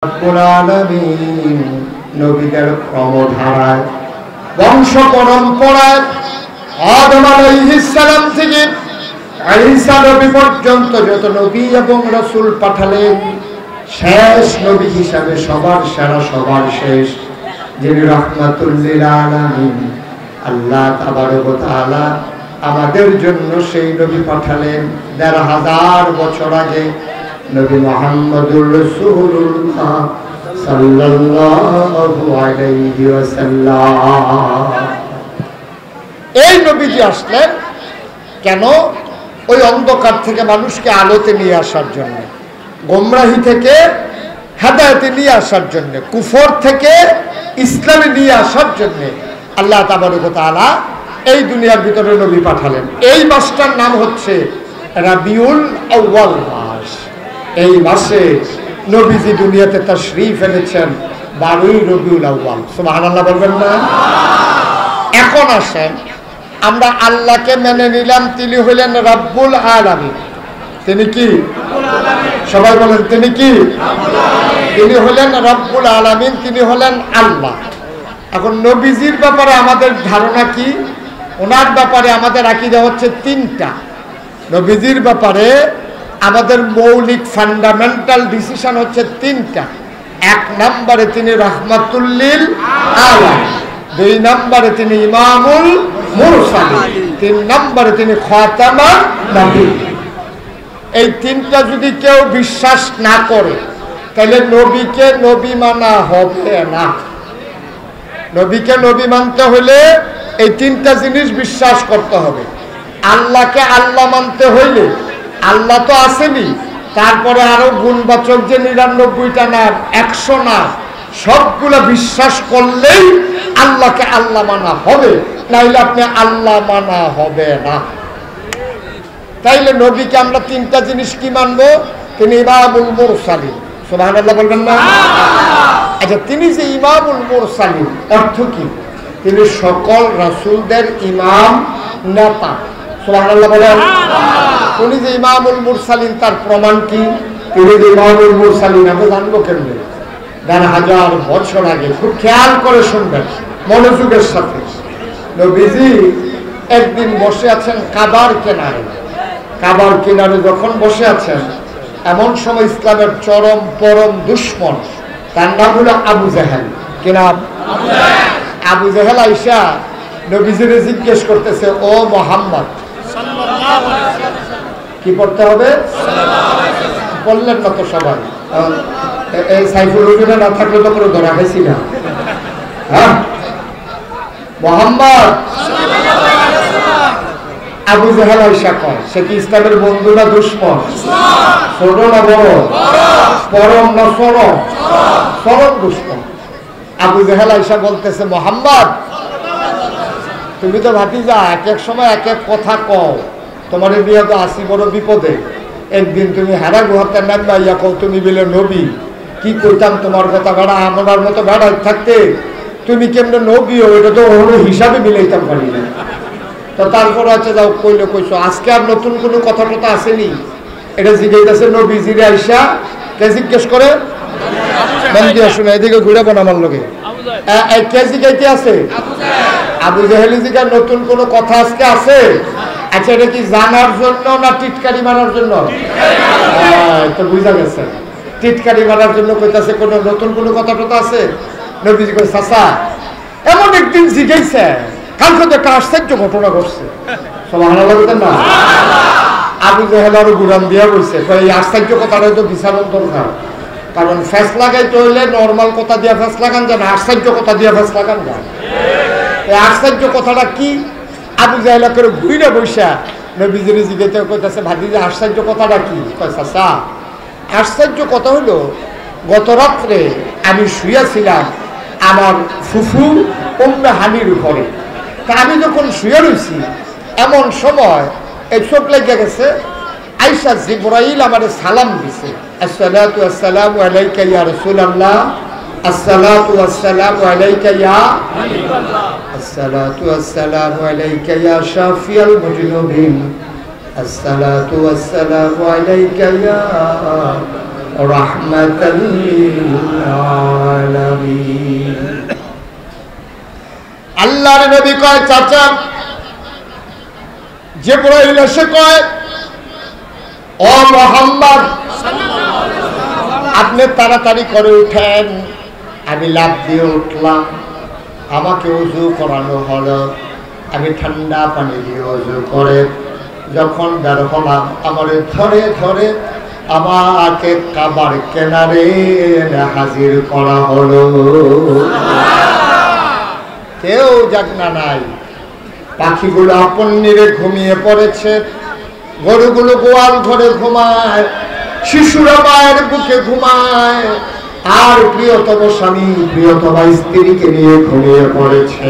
রব্বুল আলামিন নবীদের ক্রমধারায় বংশ পরম্পরায় আদম আলাইহিস সালাম থেকে ঈসা নবী পর্যন্ত যত নবী এবং রাসূল পাঠালেন, শেষ নবী হিসাবে সবার সেরা সবার শেষ যিনি রাহমাতুল লিল আলামিন আল্লাহ তাবারক ওয়া তাআলা আমাদের জন্য সেই নবী পাঠালেন ১৫০০ বছর আগে। নবী মুহাম্মদুর রাসূলুল্লাহ সাল্লাল্লাহু আলাইহি ওয়াসাল্লাম। এই নবীজি আসলেন কেন? ওই অন্ধকার থেকে মানুষকে আলোতে নিয়ে আসার জন্য, গোমরাহি থেকে হেদায়েতে নিয়ে আসার জন্য, কুফর থেকে ইসলামে নিয়ে আসার জন্য আল্লাহ তাবারক ওয়া তাআলা এই দুনিয়ার ভিতরে নবী পাঠালেন। এই মাসটার নাম হচ্ছে রাবিউল আউয়াল মাস। এই মাসে নবীজি দুনিয়াতে তাশরীফ এনেছেন 12ই রবিউল আউয়াল। সুবহানাল্লাহ বলবেন না? এখন আসেন, আমরা আল্লাহকে মেনে নিলাম, তিনি হলেন রব্বুল আলামিন। তিনি কি? সবাই বলেন তিনি কি? তিনি হলেন রব্বুল আলামিন, তিনি হলেন আল্লাহ। এখন নবীজির ব্যাপারে আমাদের ধারণা কি? ওনার ব্যাপারে আমাদের আকীদা হচ্ছে তিনটা। নবীজির ব্যাপারে আমাদের মৌলিক ফান্ডামেন্টাল ডিসিশন হচ্ছে তিনটা। ১ নম্বরে তিনি রাহমাতুল লিল আলামিন, ২ নম্বরে তিনি ইমামুল মুরসালিন, ৩ নম্বরে তিনি খাতামান নবিয়্যিন। এই তিনটা যদি কেউ বিশ্বাস না করে তাহলে নবীকে নবী মানা হবে না। নবীকে নবী মানতে হলে এই তিনটা জিনিস বিশ্বাস করতে হবে। আল্লাহকে আল্লাহ মানতে হইলে, আল্লাহ তো আসেনি, তারপরে আরো গুণবাচক যে ৯৯টা নাম, ১০০ নাম, সবগুলো বিশ্বাস করলেই আল্লাহকে আল্লাহ মানা হবে, নাইলে আপনি আল্লাহ মানা হবে না। তাইলে নবীকে আমরা তিনটা জিনিস কি মানবো? তিনি ইমামুল মুরসালিন। সুবহানাল্লাহ বলবেন না? আচ্ছা, তিনি যে ইমামুল মুরসালিন অর্থ কি? তিনি সকল রাসূলদের ইমাম, নেতা। সুবহানাল্লাহ বলেন। উনি যে ইমামুল মুরসালিন তার প্রমাণ কি? তিনি যে ইমামুল মুরসালিন আমরা জানবো কেমনে? ১৫০০ বছর আগে, খুব খেয়াল করে শুনবেন মনোযোগের সাথে। নবীজি একদিন বসে আছেন কাবার কিনারে। কাবার কিনারে যখন বসে আছেন, এমন সময় ইসলামের চরম পরম দুশমন, তার নাম হলো আবু জেহেল। কি নাম? আবু জেহেল আইসা নবীজিরে জিজ্ঞেস করতেছে, ও মুহাম্মদ, কি পড়তে হবে? বললেন না তো সবাই? এই সাইফুল হুজুরে না থাকলে তো করে ধরা খাইছি না। হ্যাঁ, মুহাম্মদ। আবু জেহেল আইসা কয়, সে কি ইসলামের বন্ধু না দুশমন? ছোট না বড়? পরম না চরম? চরম দুশমন। আবু জেহেল আইসা বলতেছে, মুহাম্মদ, তুমি তো ভাতিজা, এক এক সময় এক এক কথা কও, তোমার বিয়ে তো আসি বড় বিপদে। একদিন তুমি হেরা গুহাতে নামবা ইয়া কও তুমি বিলে নবী। কি কইতাম তোমার কথা বেড়া, আমার মতো বেড়াই থাকতে তুমি কেমনে নবী হো, এটা তো হলো হিসাবে মিলাইতাম পারি না। তো তারপর আছে যাও, কইলে কইছো, আজকে আর নতুন কোনো কথা টথা আসেনি? এটা জিজ্ঞাসা নবীজিরে আইসা কে জিজ্ঞেস করে? মন দিয়ে শুনে, এদিকে ঘুরে বোন আমার লোকে কে জিজ্ঞাইতে আছে? আবু জেহেল জিজ্ঞাসা, নতুন কোনো কথা আজকে আছে? আচ্ছা, এটা কি জানার জন্য না টিটকারি মারার জন্য? তো বুঝা গেছে, টিটকারি মারার জন্য কইতাছে। কোনো নতুন কোনো কথা টথা আছে? নবীজি কই, চাচা, এমন একদিন জিজ্ঞাইছে, কালকে তো একটা আশ্চর্য ঘটনা ঘটছে। সুবহানাল্লাহ বলতেন না? আবু জেহেল আরো গুরাম দিয়া বলছে, এই আশ্চর্য কথাটা তো বিচারণ দরকার। কারণ ফেস লাগাইতে হইলে নর্মাল কথা দিয়া ফেস লাগান যায় না, আশ্চর্য কথা দিয়া ফেস লাগান যায়। এই আশ্চর্য কথাটা কি? আবু জেহেল করে ঘুরে বৈশা নবীজির জিজ্ঞাসা কইতাছে, ভাতিজা আশ্চর্য কথাটা কি? কয়, চাচা, আশ্চর্য কথা হলো, গত রাত্রে আমি শুয়েছিলাম আমার ফুফু উম্মে হানির উপরে। তা আমি যখন শুয়ে রয়েছি, এমন সময় এই চোখ লেগে গেছে, আইসা জিবরাইল আমারে সালাম দিছে, আসসালাতু আসসালামু আলাইকা ইয়া রাসূলুল্লাহ, আসসালাতু আসসালামু আলাইকা ইয়া হাবিবাল্লাহ, আসসালাতু আসসালামু আলাইকা ইয়া শাফিয়াল মুজনুবিন, আসসালাতু আসসালামু আলাইকা ইয়া রাহমাতাল লিল আলামিন। আল্লাহর নবী কয়, চাচা জিবরাইল এসে কয়, ও মুহাম্মদ আপনি তাড়াতাড়ি করে উঠেন। আমি লাফ দিয়ে উঠলাম, আমাকে ওযু করানো হলো। আমি ঠান্ডা পানি দিয়ে ওযু করে যখন বের হলাম, আমার ধরে ধরে আমাকে কাবার কিনারে হাজির করা হলো। কেউ জাগনা নাই, পাখিগুলো আপন নিরে ঘুমিয়ে পড়েছে, গরুগুলো গোয়াল ঘরে ঘুমায়, শিশুরা মায়ের বুকে ঘুমায়, আর প্রিয়তম স্বামী প্রিয়তম স্ত্রীকে নিয়ে ঘুমিয়ে পড়েছে।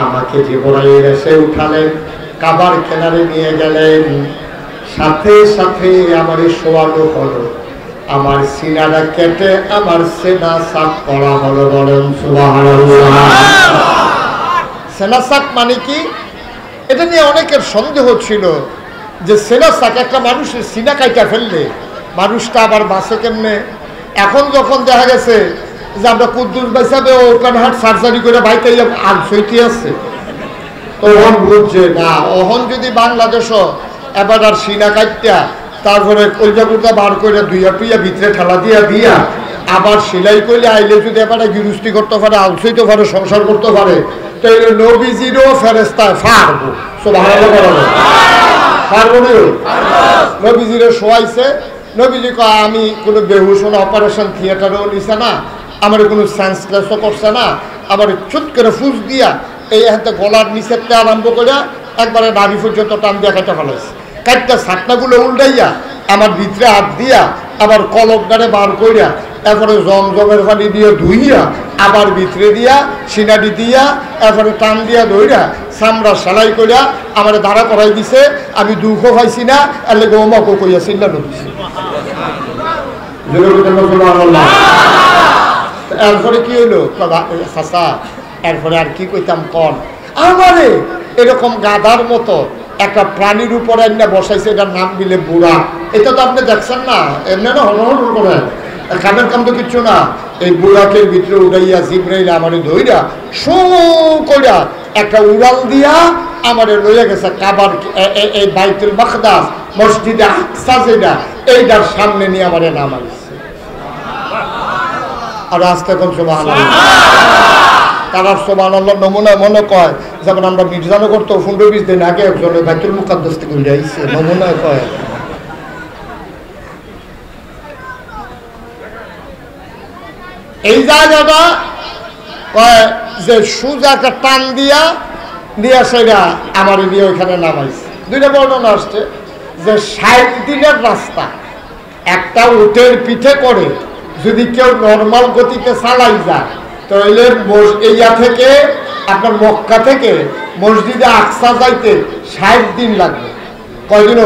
আমাকে জিবরাইল এসে উঠালেন, কাবার কিনারে নিয়ে গেলেন, সাথে সাথে আমার শোয়ানো হলো, আমার সিনাটা কেটে আমার সেনা সাফ করা হলো। বলেন সুবহানাল্লাহ। সেনা সাফ মানে কি? এটা নিয়ে অনেকের সন্দেহ ছিল যে সেনা সাক একটা মানুষের সিনা কাইটা ফেললে মানুষটা আবার বাঁচে কেমনে। এখন যখন দেখা গেছে যে আমরা কুদ্দুস বাইসাবে ওপেন হার্ট সার্জারি করে বাইতে আলসইতে আছে, তখন বুঝছে না, ওহন যদি বাংলাদেশও এবার আর সিনা কাটটা তারপরে কলজা কুর্তা বার করে দুইয়া টুইয়া ভিতরে ঠেলা দিয়া দিয়া আবার সেলাই করলে আইলে যদি এবার গৃহস্থী করতে পারে, আলসইতে পারে, সংসার করতে পারে, তাহলে নবীজিরও ফেরেস্তায় ফারবো। সুবহানাল্লাহ বলো, পারবো না? নবীজিরে শোয়াইছে, নবীজি কয় আমি কোনো বেহুশ না, অপারেশন থিয়েটারেও নিছে না, আমার কোনো সেন্সলেসও করছে না, আমার চুট করে ফুস দিয়া এই হাতে গলার নিচের থেকে আরম্ভ করে একবারে নাভি পর্যন্ত টান দিয়া কেটে ফেলাইছে। কাটটা ছাটনাগুলো উল্টাইয়া আমার ভিতরে হাত দিয়া আবার কলকটারে বার করিয়া এরপরে জমজমের পানি দিয়ে ধুইয়া আবার ভিতরে দিয়া সিনাডি দিয়া এরপরে টান দিয়া ধইরা চামড়া সেলাই করিয়া আমার দাঁড়া করাই দিছে। আমি দুঃখ পাইছি না, এর লেগে ওমাকো কইয়া চিল্লা নদীছে। এরপরে কি হইলো চাচা, এরপরে আর কি কইতাম কন, আমারে এরকম গাধার মতো একটা প্রাণীর উপরে এনে বসাইছে, এটার নাম দিলে বুড়া। এটা তো আপনি দেখছেন না, এমনি না হনহন করে কামের কাম তো কিচ্ছু না। এই বুড়াকের ভিতরে উড়াইয়া জিবরাইল আমারে ধইরা শো কইরা একটা উড়াল দিয়া আমারে লইয়া গেছে কাবার এই বাইতুল মাকদাস মসজিদে আকসা যেটা, এইটার সামনে নিয়ে আমারে নামাইছে। আর আস্তে কোন সুবহানাল্লাহ, তারা সুবহানাল্লাহ নমুনা মনে কয় যখন আমরা মির্জানগর তো 15-20 দিন আগে একজন বাইতুল মুকাদ্দাস থেকে উড়ে আইছে, নমুনা কয়। এই জায়গাটা কয় যে সুজা একটা টান দিয়া দিয়া সেটা আমার দিয়ে ওইখানে নামাইছে। দুইটা বর্ণনা আসছে যে 60 দিনের রাস্তা একটা উটের পিঠে করে যদি কেউ নর্মাল গতিতে চালাই যায় তাহলে এইয়া থেকে আপনার মক্কা থেকে মসজিদে আকসা যাইতে 60 দিন লাগবে। কয়দিন?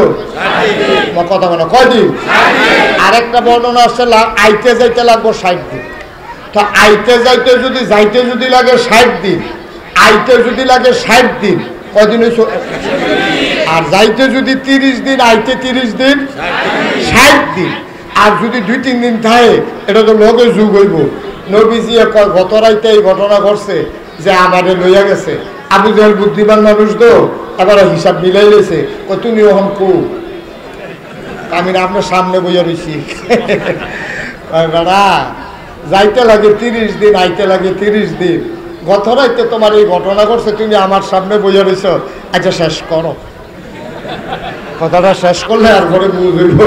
কথা বলো কয়দিন? আরেকটা বর্ণনা আসছে আইতে যাইতে লাগবো 60 দিন। তো আইতে যাইতে যদি লাগে 60 দিন, আইতে যদি লাগে 60 দিন, কদিন হয়েছে? আর যাইতে যদি 30 দিন, আইতে 30 দিন, 60 দিন। আর যদি 2-3 দিন থাকে এটা তো লগে যুগ হইব। নবীজি গত রাইতে এই ঘটনা ঘটছে যে আমারে লইয়া গেছে, আবু জাহেল বুদ্ধিমান মানুষ তো এবার হিসাব মিলাই লেছে, তুমি ওখান কো আমি না আপনার সামনে বইয়া রয়েছি, বেড়া যাইতে লাগে 30 দিন, আইতে লাগে 30 দিন, গত রাইতে তোমার এই ঘটনা ঘটছে, তুমি আমার সামনে বইয়া রয়েছ, আচ্ছা শেষ করো। কথাটা শেষ করলে আর পরে বুঝব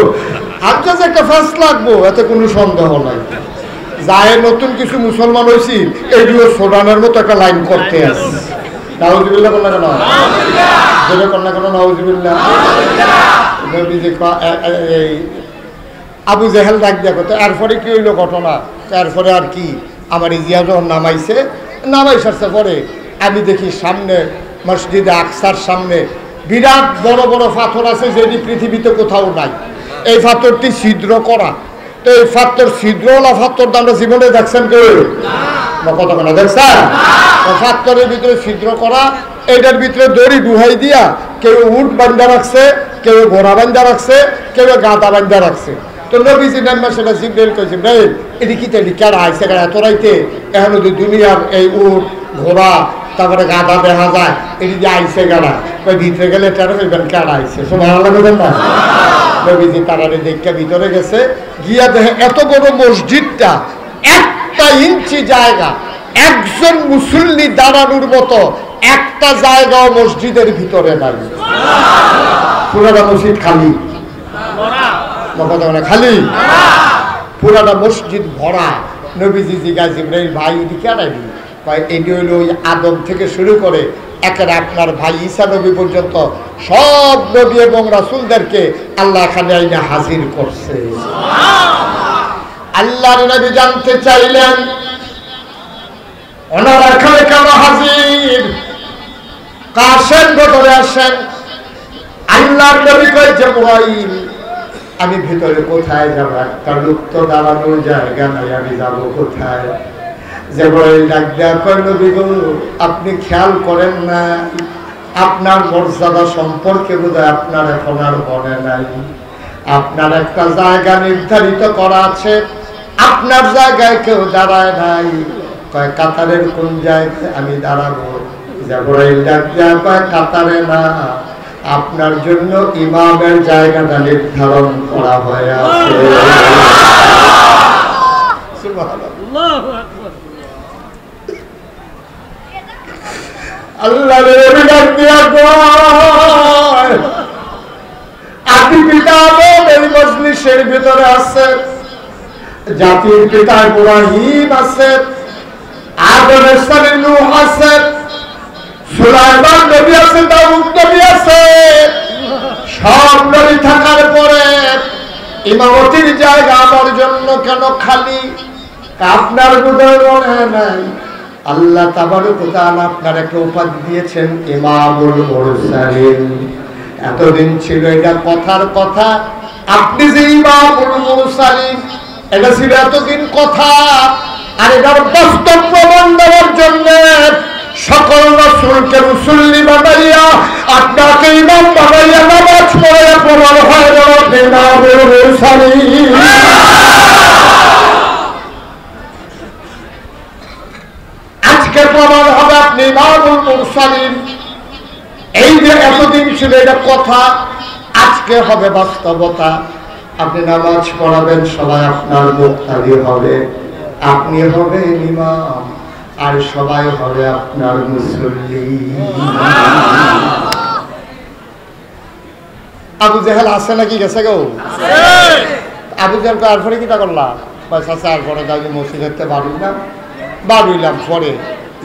আচ্ছা যে একটা ফাঁস লাগবো, এতে কোনো সন্দেহ নাই। যায় নতুন কিছু মুসলমান হয়েছি এইগুলো সোডানের মতো একটা লাইন করতে আছে। নাউজুবিল্লাহ কন্যা কেন? যেটা কন্যা কেন নাউজুবিল্লাহ? এই আবু জেহেল ডাক দিয়া করতো। এরপরে কি হইলো ঘটনা? এরপরে আর কি আমার ইজিয়া যখন নামাই সারছে পরে আমি দেখি সামনে মসজিদে আকসার সামনে বিরাট বড় বড় পাথর আছে, যেটি পৃথিবীতে কোথাও নাই। এই পাথরটি ছিদ্র করা। তো এই পাথর ছিদ্রওয়ালা পাথর আমরা জীবনে দেখছেন কেউ? কথা বলা দেখছেন? পাথরের ভিতরে ছিদ্র করা, এইটার ভিতরে দড়ি ডুহাই দিয়া কেউ উট বান্ধা রাখছে, কেউ ঘোড়া বান্ধা রাখছে, কেউ গাদা বান্ধা রাখছে। তো নবীজি নাম্বার সেটা জিব্রাইল কই জিব্রাইল এটি কি তাই কেডা আইছে কেডা এত রাইতে এখন যদি দুনিয়ার এই উট ঘোড়া তারপরে গাধা দেখা যায় এটি যে আইছে কেডা কই ভিতরে গেলে টের হইবেন কেডা আইছে সুবহানাল্লাহ বলেন না নবীজি তারারে দেখে ভিতরে গেছে গিয়া দেখে এত বড় মসজিদটা একটা ইঞ্চি জায়গা একজন মুসল্লি দাঁড়ানোর মতো একটা জায়গাও মসজিদের ভিতরে নাই পুরাটা মসজিদ খালি খালি পুরাটা মসজিদ ভরা নবীজি জিজ্ঞাসা জিব্রাইল ভাই এটি কেন এটি হইল ওই আদম থেকে শুরু করে একের আপনার ভাই ঈসা নবী পর্যন্ত সব নবী এবং রাসূলদেরকে আল্লাহ এখানে আইনা হাজির করছে আল্লাহর নবী জানতে চাইলেন ওনারা এখানে কেন হাজির কাশেম ভেতরে আসেন আল্লাহর নবী কই জিবরাইল আমি ভিতরে কোথায় যাব একটা লোক তো দাঁড়ানোর জায়গা নাই আমি যাব কোথায় জিবরাইল ডাক দেয়া কই নবী গো আপনি খেয়াল করেন না আপনার মর্যাদা সম্পর্কে বোধহয় আপনার এখন আর মনে নাই আপনার একটা জায়গা নির্ধারিত করা আছে আপনার জায়গায় কেউ দাঁড়ায় নাই কয় কাতারের কোন জায়গায় আমি দাঁড়াবো জিবরাইল ডাক দেয়া কয় কাতারে না আপনার জন্য ইমামের জায়গাটা নির্ধারণ করা হয়ে আছে আল্লাহ আদি পিতা এই মজলিসের ভিতরে আছে জাতির পিতা ইব্রাহিম আছে আদমের ছেলে নূহ আছে সুলাইমান নবী আছে দাউদ নবী আছে সব নবী থাকার পরে ইমামতির জায়গা আমার জন্য কেন খালি আপনার বোধহয় মনে নাই আল্লাহ তাবারক ওয়া তাআলা আপনার একটা উপাধি দিয়েছেন ইমামুল মুরসালিন এতদিন ছিল এটা কথার কথা আপনি যে ইমামুল মুরসালিন এটা ছিল এতদিন কথা আর এটার বাস্তব প্রমাণ দেওয়ার জন্য সকল রাসূলকে মুসল্লি বানাইয়া আপনাকে ইমাম বানাইয়া নামাজ পড়ে প্রমাণ হয়ে গেল ইমামুল মুরসালিন আজকে প্রমাণ হবে আপনি ইমামুল মুরসালিন এই যে এতদিন ছিল এটা কথা আজকে হবে বাস্তবতা আপনি নামাজ পড়াবেন সবাই আপনার মুক্তাদি হবে আপনি হবেন ইমাম আর সবাই হবে আপনার মুসল্লি আবু জেহেল আছে নাকি গেছে গো আবু জেহেল আর পরে কিটা করলাম আর পরে যাই মসজিদে বাড়িলাম পরে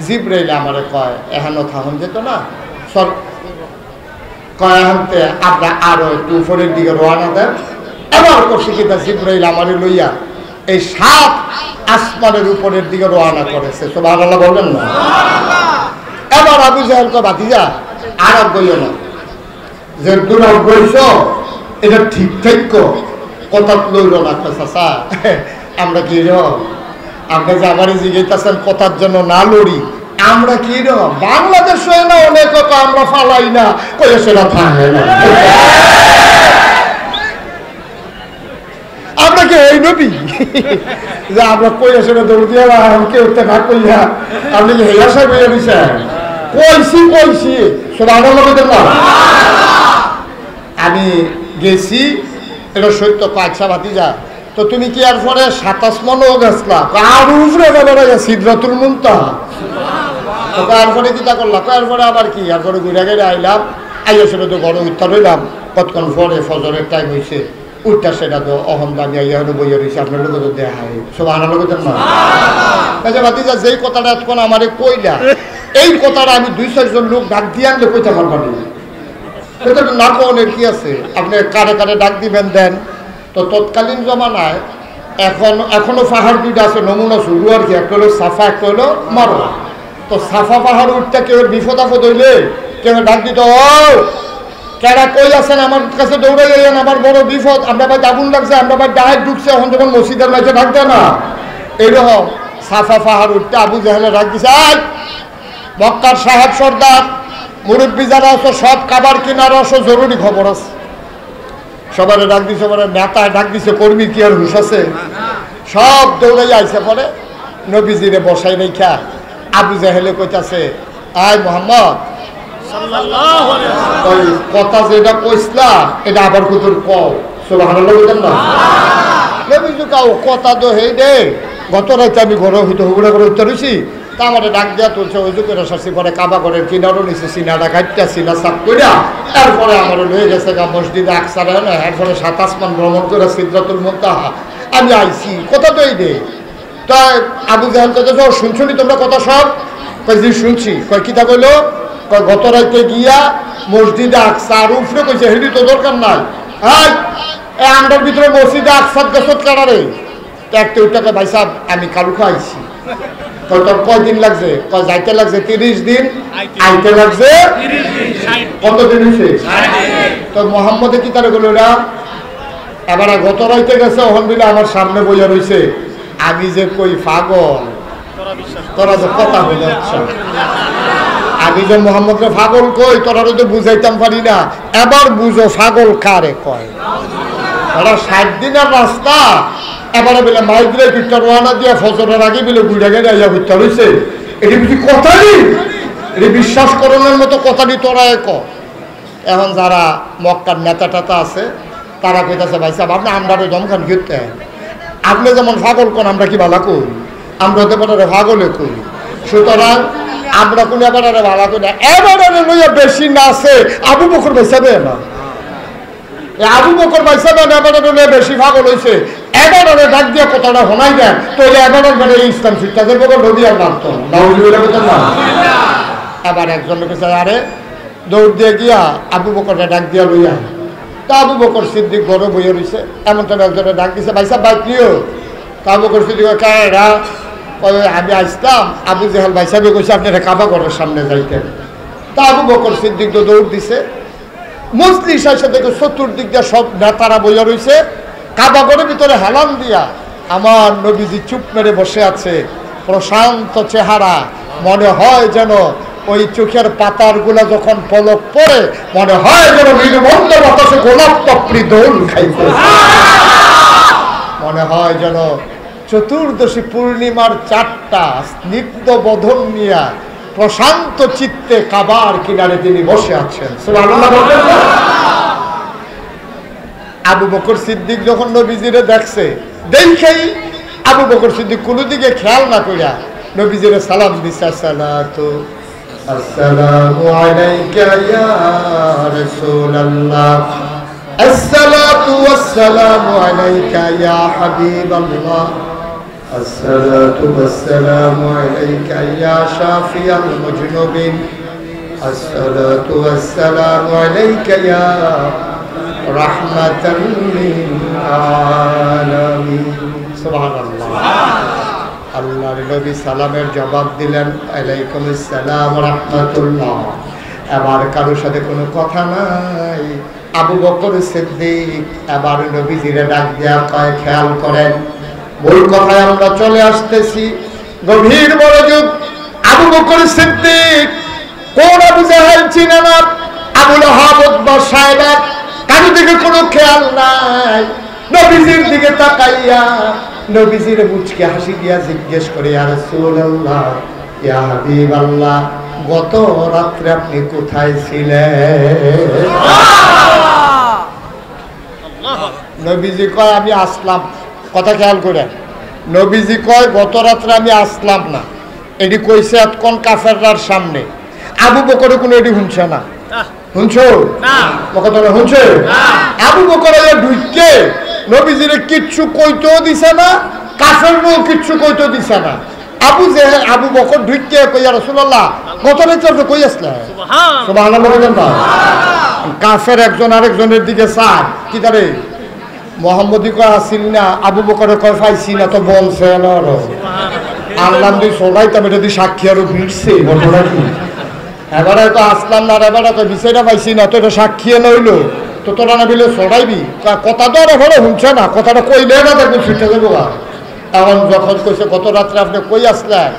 জিব্রাইল আমারে কয় এখানো থাকুন যেত না সব কয় এখানতে আমরা আরো একটু উপরের দিকে রওনা দেন এবার করছি কিনা জিব্রাইল আমারে লইয়া এই 7 আসমানের উপরের দিকে রওনা করেছে সুবহানাল্লাহ বলবেন না এবার আবু জাহেল কয় ভাতিজা আর গইও না যে দূর গইছ এটা ঠিক থাকো কথা লইল না চাচা আমরা কি আমরা যে আমারই জিজ্ঞাসা কথার জন্য না লড়ি আমরা কি বাংলাদেশ হয় না অনেক আমরা ফালাই না কয়ে সেটা থাকে না আমরা কি এই নবী যে আমরা কইয়া সেটা দৌড় দিয়ে কেউ না কইয়া আপনি কি হেয়াশা কইয়া দিচ্ছেন কইছি আমি গেছি এটা সত্য কয়েকশা ভাতিজা তো তুমি কি আর পরে 27 মনও গেছলা আর উপরে যাবে সিদরাতুল মুনতাহা আর পরে চিন্তা করলাম আর পরে আবার কি আর পরে ঘুরে গেলে আইলাম আইয়া সেটা তো ঘরে উত্তর হইলাম কতক্ষণ পরে ফজরের টাইম হয়েছে উঠটা সেটা তো অহম দামি আইয়া বইয়া রয়েছে আপনার লোক তো দেখা হয় সব আনার লোক না ভাতিজা যেই কথাটা এতক্ষণ আমারে কইলা এই কথাটা আমি 2-4 জন লোক ডাক দিয়ে আনলে কইতে পারবানি না কনের কি আছে আপনি কারে কারে ডাক দিবেন দেন তো তৎকালীন জমানায় এখনো পাহাড় দুইটা আছে নমুনা শুরু আর কি একটা হলো সাফা একটা হলো মারোয়া তো সাফা পাহাড় উঠতে কেউ বিপদ আপদ হইলে কেউ ডাক দিত ও কেরা কই আছেন আমার কাছে দৌড়ে গেলেন আমার বড় বিপদ আমরা ভাই আগুন লাগছে আমরা ভাই ডাইরেক্ট ঢুকছে এখন যখন মসজিদের মাঝে ডাক দেয় না এইরকম সাফা পাহাড় উঠতে আবু জাহেলে ডাক দিছে মক্কার সাহেব সর্দার মুরব্বী যারা আছো সব কাবার কিনারে আসো জরুরি খবর আছে সবার ডাক দিছে, পরে নেতা ডাক দিছে, কর্মী কি আর হুশ আছে? সব দৌড়াই আইসে, পরে নবীজিরে বসাই রেখা আবু জাহেলে কইতাছে, আয় মোহাম্মদ, ওই কথা যেটা কইসলা এটা আবার কুতুর কও। সুবহানাল্লাহ বলতেন না? নবীজি কাও কথা তো হেই দে, গত রাতে আমি ঘরে হইতে হুগুড়া করে উত্তর হইছি, তা আমার ডাক দেওয়া তুলছে, ওই যে করে শাসি, পরে কাবা করে কিনারও নিছে, সিনাটা কাটটা সিনা সাফ কইরা এরপরে আমার লয়ে গেছে গা মসজিদে আকসারে, না এরপরে 7 আসমান ভ্রমণ করে সিদরাতুল মুনতাহা আমি আইছি। কথা তো এই দে। তাই আবু জাহেল কইতেছে, শুনছনি তোমরা কথা সব? কই জি শুনছি। কই কিতা কইলো? কই গত রাতে গিয়া মসজিদে আকসা আর উফরে কইছে, হেডি তো দরকার নাই। এই আমরার ভিতরে মসজিদে আকসার গেছত কারারে একটা ওইটাকে ভাই সাহেব আমি কালুখা আইছি। কই তোর কয়দিন লাগছে? কয় যাইতে লাগছে 30 দিন, আইতে লাগছে কতদিন হয়েছে? তো মোহাম্মদে কি তারা বলল, ওরা এবার গত রাইতে গেছে, ওখান দিলে আমার সামনে বইয়া রয়েছে, আমি যে কই পাগল, তোরা যে কথা বলে হচ্ছে, আমি যে মোহাম্মদকে পাগল কই, তোরা তো বুঝাইতাম পারি না। এবার বুঝো পাগল কারে কয়। ওরা 60 দিনের রাস্তা, এবারে বলে মাইগ্রে পিঠটা রোয়ানা দিয়ে ফজরের আগে বলে বুড়া গেলে আইয়া হত্যা হয়েছে। এটি বুঝি কথা নেই, এটি বিশ্বাস করানোর মতো কথা নেই। তোরা এক এখন যারা মক্কার নেতা টেতা আছে তারা কইতাছে, ভাই সাহেব আপনি আমরা দমখান ঘিরতে, আপনি যেমন পাগল কোন আমরা কি ভালো করি, আমরা তো এবারে পাগলে করি। সুতরাং আমরা কোন এবারে ভালো করি না, এবারে লইয়া বেশি নাচে আবু বকর ভাই সাহেব না, আবু বকর ভাই সাহেব এবারে লইয়া বেশি পাগল হয়েছে, এবারে ডাক দিয়ে কথাটা শোনাই দেন, তাহলে এবারে মানে ইসলাম শিক্ষা দেবো নদী আর মানত না। এবার একজন লোকে চাই, আরে দৌড় দিয়ে গিয়া আবু বকরটা ডাক দিয়া লইয়া, তা আবু বকর সিদ্দিক ঘরে বইয়া রয়েছে, এমন তো একজনে ডাক দিছে, ভাই সাহেব ভাই প্রিয়। তা আবু বকর সিদ্দিক কারা? আমি আসতাম, আবু জাহেল ভাই সাহেব কইছে আপনারা কাবা ঘরের সামনে যাইতেন। তা আবু বকর সিদ্দিক তো দৌড় দিছে, মজলিস এসে দেখে চতুর্দিক দিয়ে সব নেতারা বইয়া রয়েছে, কাবা ঘরের ভিতরে হেলান দিয়া আমার নবীজি চুপ মেরে বসে আছে, প্রশান্ত চেহারা, মনে হয় যেন ওই চোখের পাতার গুলা যখন পলক পড়ে মনে হয় যেন নির্বন্ধ বাতাসে গোলাপ পাপড়ি দোল খাইতে, মনে হয় যেন চতুর্দশী পূর্ণিমার 4টা স্নিগ্ধ বদন নিয়া প্রশান্ত চিত্তে কাবার কিনারে তিনি বসে আছেন। আবু বকর সিদ্দিক যখন নবীজিরে দেখছে, দেখেই আবু বকর সিদ্দিক কোনো দিকে খেয়াল না করিয়া নবীজিরে সালাম দিছে, আসসালামু আলাইকা ইয়া রাসূলুল্লাহ, আসসালাতু ওয়াসসালামু আলাইকা ইয়া হাবিবাল্লাহ, আসসালাতু ওয়াসসালামু আলাইকা ইয়া শাফিয়াল মুজনুবিন, আসসালাতু ওয়াসসালামু আলাইকা ইয়া রাহমাতাল লিল আলামিন। সুবহানাল্লাহ। আল্লাহর নবী সালামের জবাব দিলেন, আলাইকুম আসসালাম ওয়া রাহমাতুল্লাহ। এবার কারোর সাথে কোনো কথা নাই। আবু বকর সিদ্দিক এবার নবীজিরে ডাক দেয়া কয়, খেয়াল করেন, মূল কথায় আমরা চলে আসতেছি, গভীর মনোযোগ। আবু বকর সিদ্দিক কোন আবু জাহেল চিনে না, আবু লাহাব উতবা সাহেবা, কারো দিকে কোনো খেয়াল নাই। নবীজির দিকে তাকাইয়া নবীজির মুচকে হাসি দিয়া জিজ্ঞেস করে, ইয়া রাসূলুল্লাহ, ইয়া হাবিবাল্লাহ, গত রাত্রে আপনি কোথায় ছিলেন? নবীজি কয়, আমি আসলাম। কথা খেয়াল করে, নবীজি কয় গত রাত্রে আমি আসলাম না। এটি কইছে এতক্ষণ কাফেররার সামনে। আবু বকরে কোনো এটি শুনছে না। শুনছো কথা শুনছে? আবু বকর ঢুকে নবীজিরে কিচ্ছু কইতেও দিছে না, কাফেরও কিচ্ছু কইতেও দিছে না। আবু বকর ঢুকে কই, ইয়া রাসূলুল্লাহ, গত রাত্রে কই আসলে? সুবহানাল্লাহ বলেন না। কাফের একজন আরেকজনের দিকে চায়, কি তারে মোহাম্মদী কয় আসিল না, আবু বকরে কয় পাইছি না, তো বলছে না আল্লাহ দুই সবাই তবে যদি সাক্ষী আরো ভিড়ছে ঘটনা কি, এবারে তো আসলাম না, এবারে তো বিষয়টা পাইছি না, তো এটা সাক্ষী নইলো, তো তোরা না বিলে ছড়াইবি। কথা তো আর এখনো শুনছে না, কথাটা কইলে না দেখবো ছুটে যাবো। এখন যখন কইছে গত রাত্রে আপনি কই আসলেন,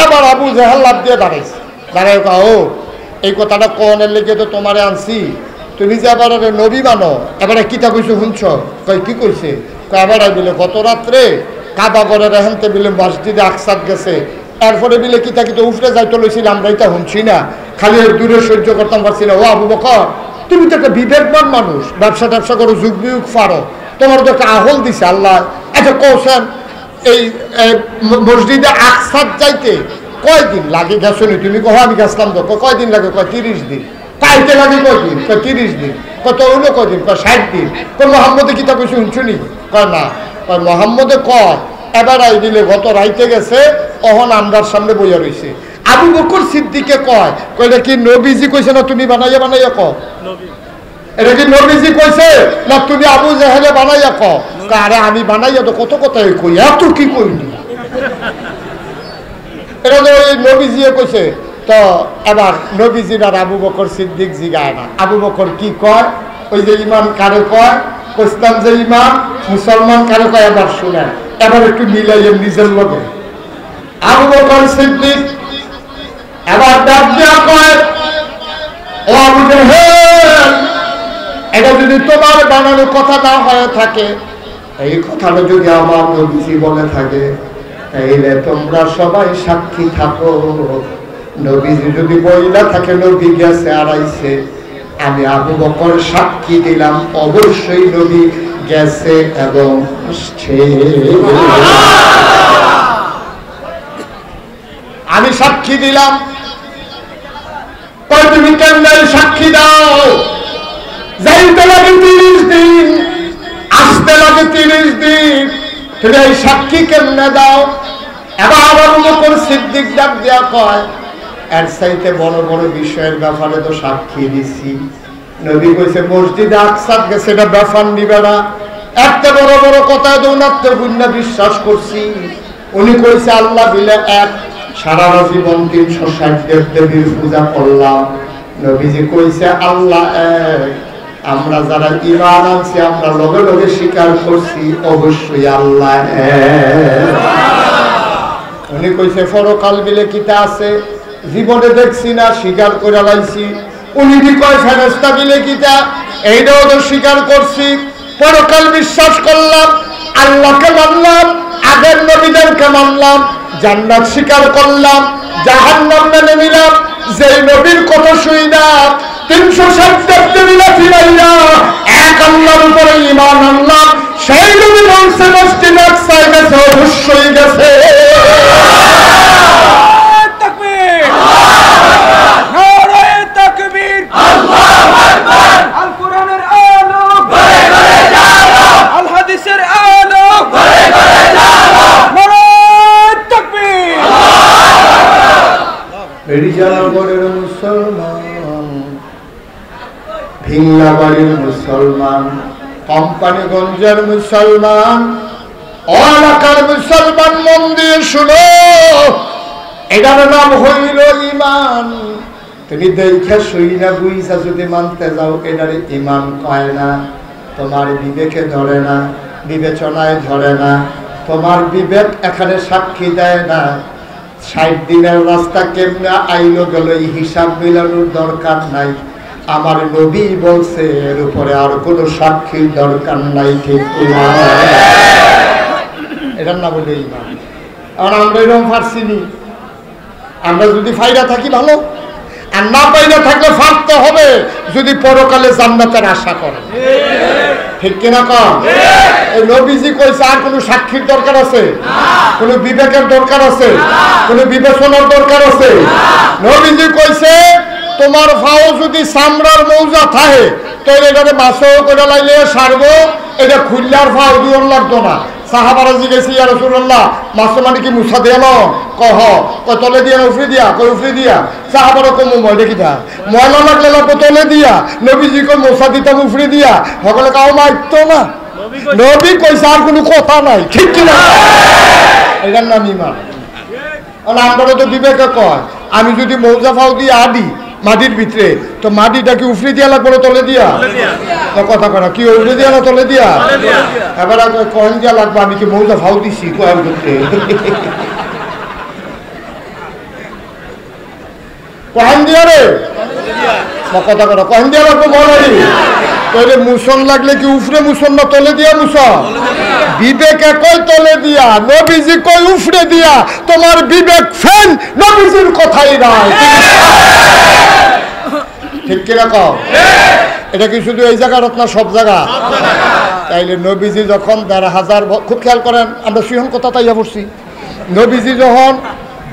এবার আবু জাহেল লাভ দিয়ে দাঁড়াইছে, দাঁড়ায় ও এই কথাটা কনের লেগে তো তোমারে আনছি, তুমি যে এবার নবী মানো, এবারে কিতা কইছো শুনছ? কই কি কইছে? কই এবারে বিলে গত রাত্রে কাবা করে রেহানতে বিলে মসজিদে আকসাদ গেছে, এরপরে বিলে কিতা কিতা উফরে যাইতে লইছিল, আমরা এটা শুনছি না, খালি দূরে সহ্য করতাম পারছি না। ও আবু বকর, তুমি তো একটা বিবেকবান মানুষ, ব্যবসা ট্যাবসা করো, যুগ বিয়োগ পারো, তোমার তো একটা আহল দিছে আল্লাহ। আচ্ছা কৌশল এই মসজিদে আকসাদ যাইতে কয়দিন লাগে গেছো নি? তুমি কহ আমি গেছিলাম তো। কয়দিন লাগে? কয় 30 দিন। কাইতে লাগে কয়দিন? কয় 30 দিন। কত হইলো কয়দিন? কয় 60 দিন। কয় মোহাম্মদে কিতা কইছে শুনছুনি? কয় না। কয় মোহাম্মদে কয় এবার আই দিলে গত রাইতে গেছে, অহন আমরার সামনে বইয়া রইছে। আবু বকর সিদ্দিকে কয় কইলে কি নবীজি কইছে না তুমি বানাইয়া বানাইয়া ক? এটা কি নবীজি কইছে না তুমি আবু জাহেলে বানাইয়া ক? আরে আমি বানাইয়া তো কত কথাই কই, এত কি কইনি। এটা তো ওই নবীজি কইছে। তো এবার নবীজির আর আবু বকর সিদ্দিক জিগায় না, আবু বকর কি কয়? ওই যে ইমান কারে কয়, কইতাম যে ইমান মুসলমান কারে কয়, এবার শুনেন, এবার একটু মিলাইয়েন নিজের লগে। আবু বকর সিদ্দিক এবার ডাক দিয়া কয়, ও আবু জাহেল, এটা যদি তোমার বানানো কথা না হয়ে থাকে, এই কথাটা যদি আমার নবীজি বলে থাকে, তাইলে তোমরা সবাই সাক্ষী থাকো। নবীজি যদি বইলা থাকে নবী গেছে আড়াইছে, আমি আবু বকর সাক্ষী দিলাম অবশ্যই নবী গেছে এবং আসছে। আমি সাক্ষী দিলাম। তুমি কেন সাক্ষী দাও? যাইতে লাগে 30 দিন, আসতে লাগে 30 দিন, তুমি এই সাক্ষী কেমনে দাও? এবার আবু বকর সিদ্দিক ডাক দিয়া কয়, এর চাইতে বড় বড় বিষয়ের ব্যাপারে তো সাক্ষী দিছি। নবী কইছে মসজিদে আকসাদ গেছে, এটা ব্যাপার নিবে না। একটা বড় বড় কথা দৌনাত্ম গুন্না বিশ্বাস করছি। উনি কইছে আল্লাহ বিলে এক, সারা জীবন 360 দেবীর পূজা করলাম। নবীজি কইছে আল্লাহ এক, আমরা যারা ঈমান আনছি আমরা লগে লগে স্বীকার করছি অবশ্যই আল্লাহ এক। উনি কইছে পরকাল বিলে কিতা আছে? জীবনে দেখছি না, স্বীকার করে লাইছি। উনি কি কয় ফেরেশতা বিলে কিতা? এইটাও তো স্বীকার করছি। পরকাল বিশ্বাস করলাম, আল্লাহকে মানলাম, আগের নবীদেরকে মানলাম, জান্নাত স্বীকার করলাম, জাহান্নাম মেনে নিলাম। যেই নবীর কথা শুই না 360 মিলা ফিরাইয়া এক আল্লাহর উপরে ঈমান আনলাম, সেই নবী বলছে মসজিদে আকসায় গেছে, অবশ্যই গেছে। মেডিজানগরের মুসলমান, ভিংলাবাড়ির মুসলমান, কোম্পানিগঞ্জের মুসলমান, এলাকার মুসলমান, মন দিয়ে শুনো, এটার নাম হইল ইমান। তুমি দেখে শুই না বুঝা যদি মানতে যাও, এটারে ইমান কয় না। তোমার বিবেকে ধরে না, বিবেচনায় ধরে না, তোমার বিবেক এখানে সাক্ষী দেয় না। 60 দিনের রাস্তা কেমনে আইলো গেল এই হিসাব মিলানোর দরকার নাই। আমার নবী বলছে এর উপরে আর কোনো সাক্ষীর দরকার নাই, ঠিক কিনা? এটার না বলে ইমান। আর আমরা এরকম ফারসিনি। আমরা যদি ফায়দা থাকি ভালো, আর না পাইনা থাকলে ফারতে হবে যদি পরকালে জান্নাতের আশা করে, ঠিক কিনা? কম এই নবীজি কইছে আর কোনো সাক্ষীর দরকার আছে? কোনো বিবেকের দরকার আছে? কোনো বিবেচনার দরকার আছে? নবীজি কইছে তোমার ফাও যদি চামড়ার মৌজা থাকে তাহলে এটাকে মাছও করে লাইলে সারবো, এটা খুললার ফাও দিয়ে লাগতো না। সাহাবারা জিজ্ঞেস ইয়া রাসূলুল্লাহ, মাছ মানে কি মুছা দিয়ে নো? কহ কয় তলে দিয়া না উফরে দিয়া? কয় উফরে দিয়া। সাহাবারা কম ময়লা কিটা ময়লা লাগলে লাগবো তলে দিয়া। নবীজি কয় মোছা দিতাম উফরে দিয়া। সকলে কাউ মারতো না। নবী কইছে আর কোনো কথা নাই, ঠিক কিনা? এটার নাম ইমান। আমরা তো বিবেকে কয় আমি যদি মৌজা ফাও দিয়ে আদি মাটির ভিতরে, তো মাটিটা কি উফরে দিয়া লাগবো তলে দিয়া? কথা কয় না, কি উফরে দিয়া না তলে দিয়া? এবার কয়েন দিয়া লাগবো, আমি কি মৌজা ফাও দিছি কয়েন করতে? কয়েন দিয়া রে কথা কথা কহেন দিয়া লাগবো বলাই তাহলে মুসন লাগলে কি উফরে মুসন না তলে দিয়া মুসন বিবেকে কই তলে দিয়া নবীজি কই উফরে দিয়া তোমার বিবেক ফেন নবীজির কথাই নাই ঠিক কিনা কও এটা কি শুধু এই জায়গার না সব জায়গা তাইলে নবীজি যখন ১,৫০০ খুব খেয়াল করেন আমরা সিহন কথা তাইয়া পড়ছি নবীজি যখন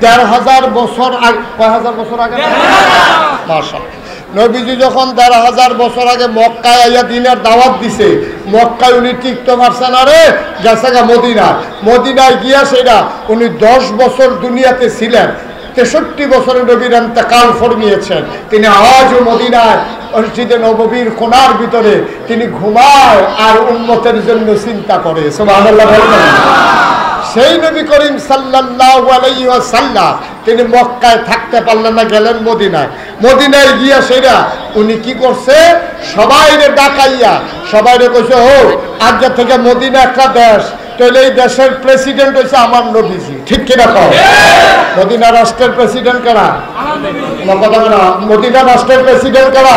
১,৫০০ বছর আগে কয় হাজার বছর আগে মাশাআল্লাহ নবীজি যখন ১,৫০০ বছর আগে মক্কায় আইয়া দিনের দাওয়াত দিছে মক্কায় উনি টিকতে পারছে না রে গেছে গা মদিনায় গিয়া সেটা উনি ১০ বছর দুনিয়াতে ছিলেন ৬৩ বছরে নবীর ইন্তেকাল ফরমিয়েছেন তিনি আজও মদিনায় মসজিদে নববীর কোণার ভিতরে তিনি ঘুমায় আর উম্মতের জন্য চিন্তা করে সুবহানাল্লাহ বলবেন সেই নবী করিম সাল্লাল্লাহু আলাইহি ওয়াসাল্লাম তিনি মক্কায় থাকতে পারলেন না গেলেন মদিনায় গিয়া সেটা উনি কি করছে সবাইরে ডাকাইয়া সবাইরে কইছে ও আজ থেকে মদিনা একটা দেশ তাহলে এই দেশের প্রেসিডেন্ট হইছে আমার নবীজি ঠিক কিনা কও মদিনা রাষ্ট্রের প্রেসিডেন্ট কারা মদিনা রাষ্ট্রের প্রেসিডেন্ট কারা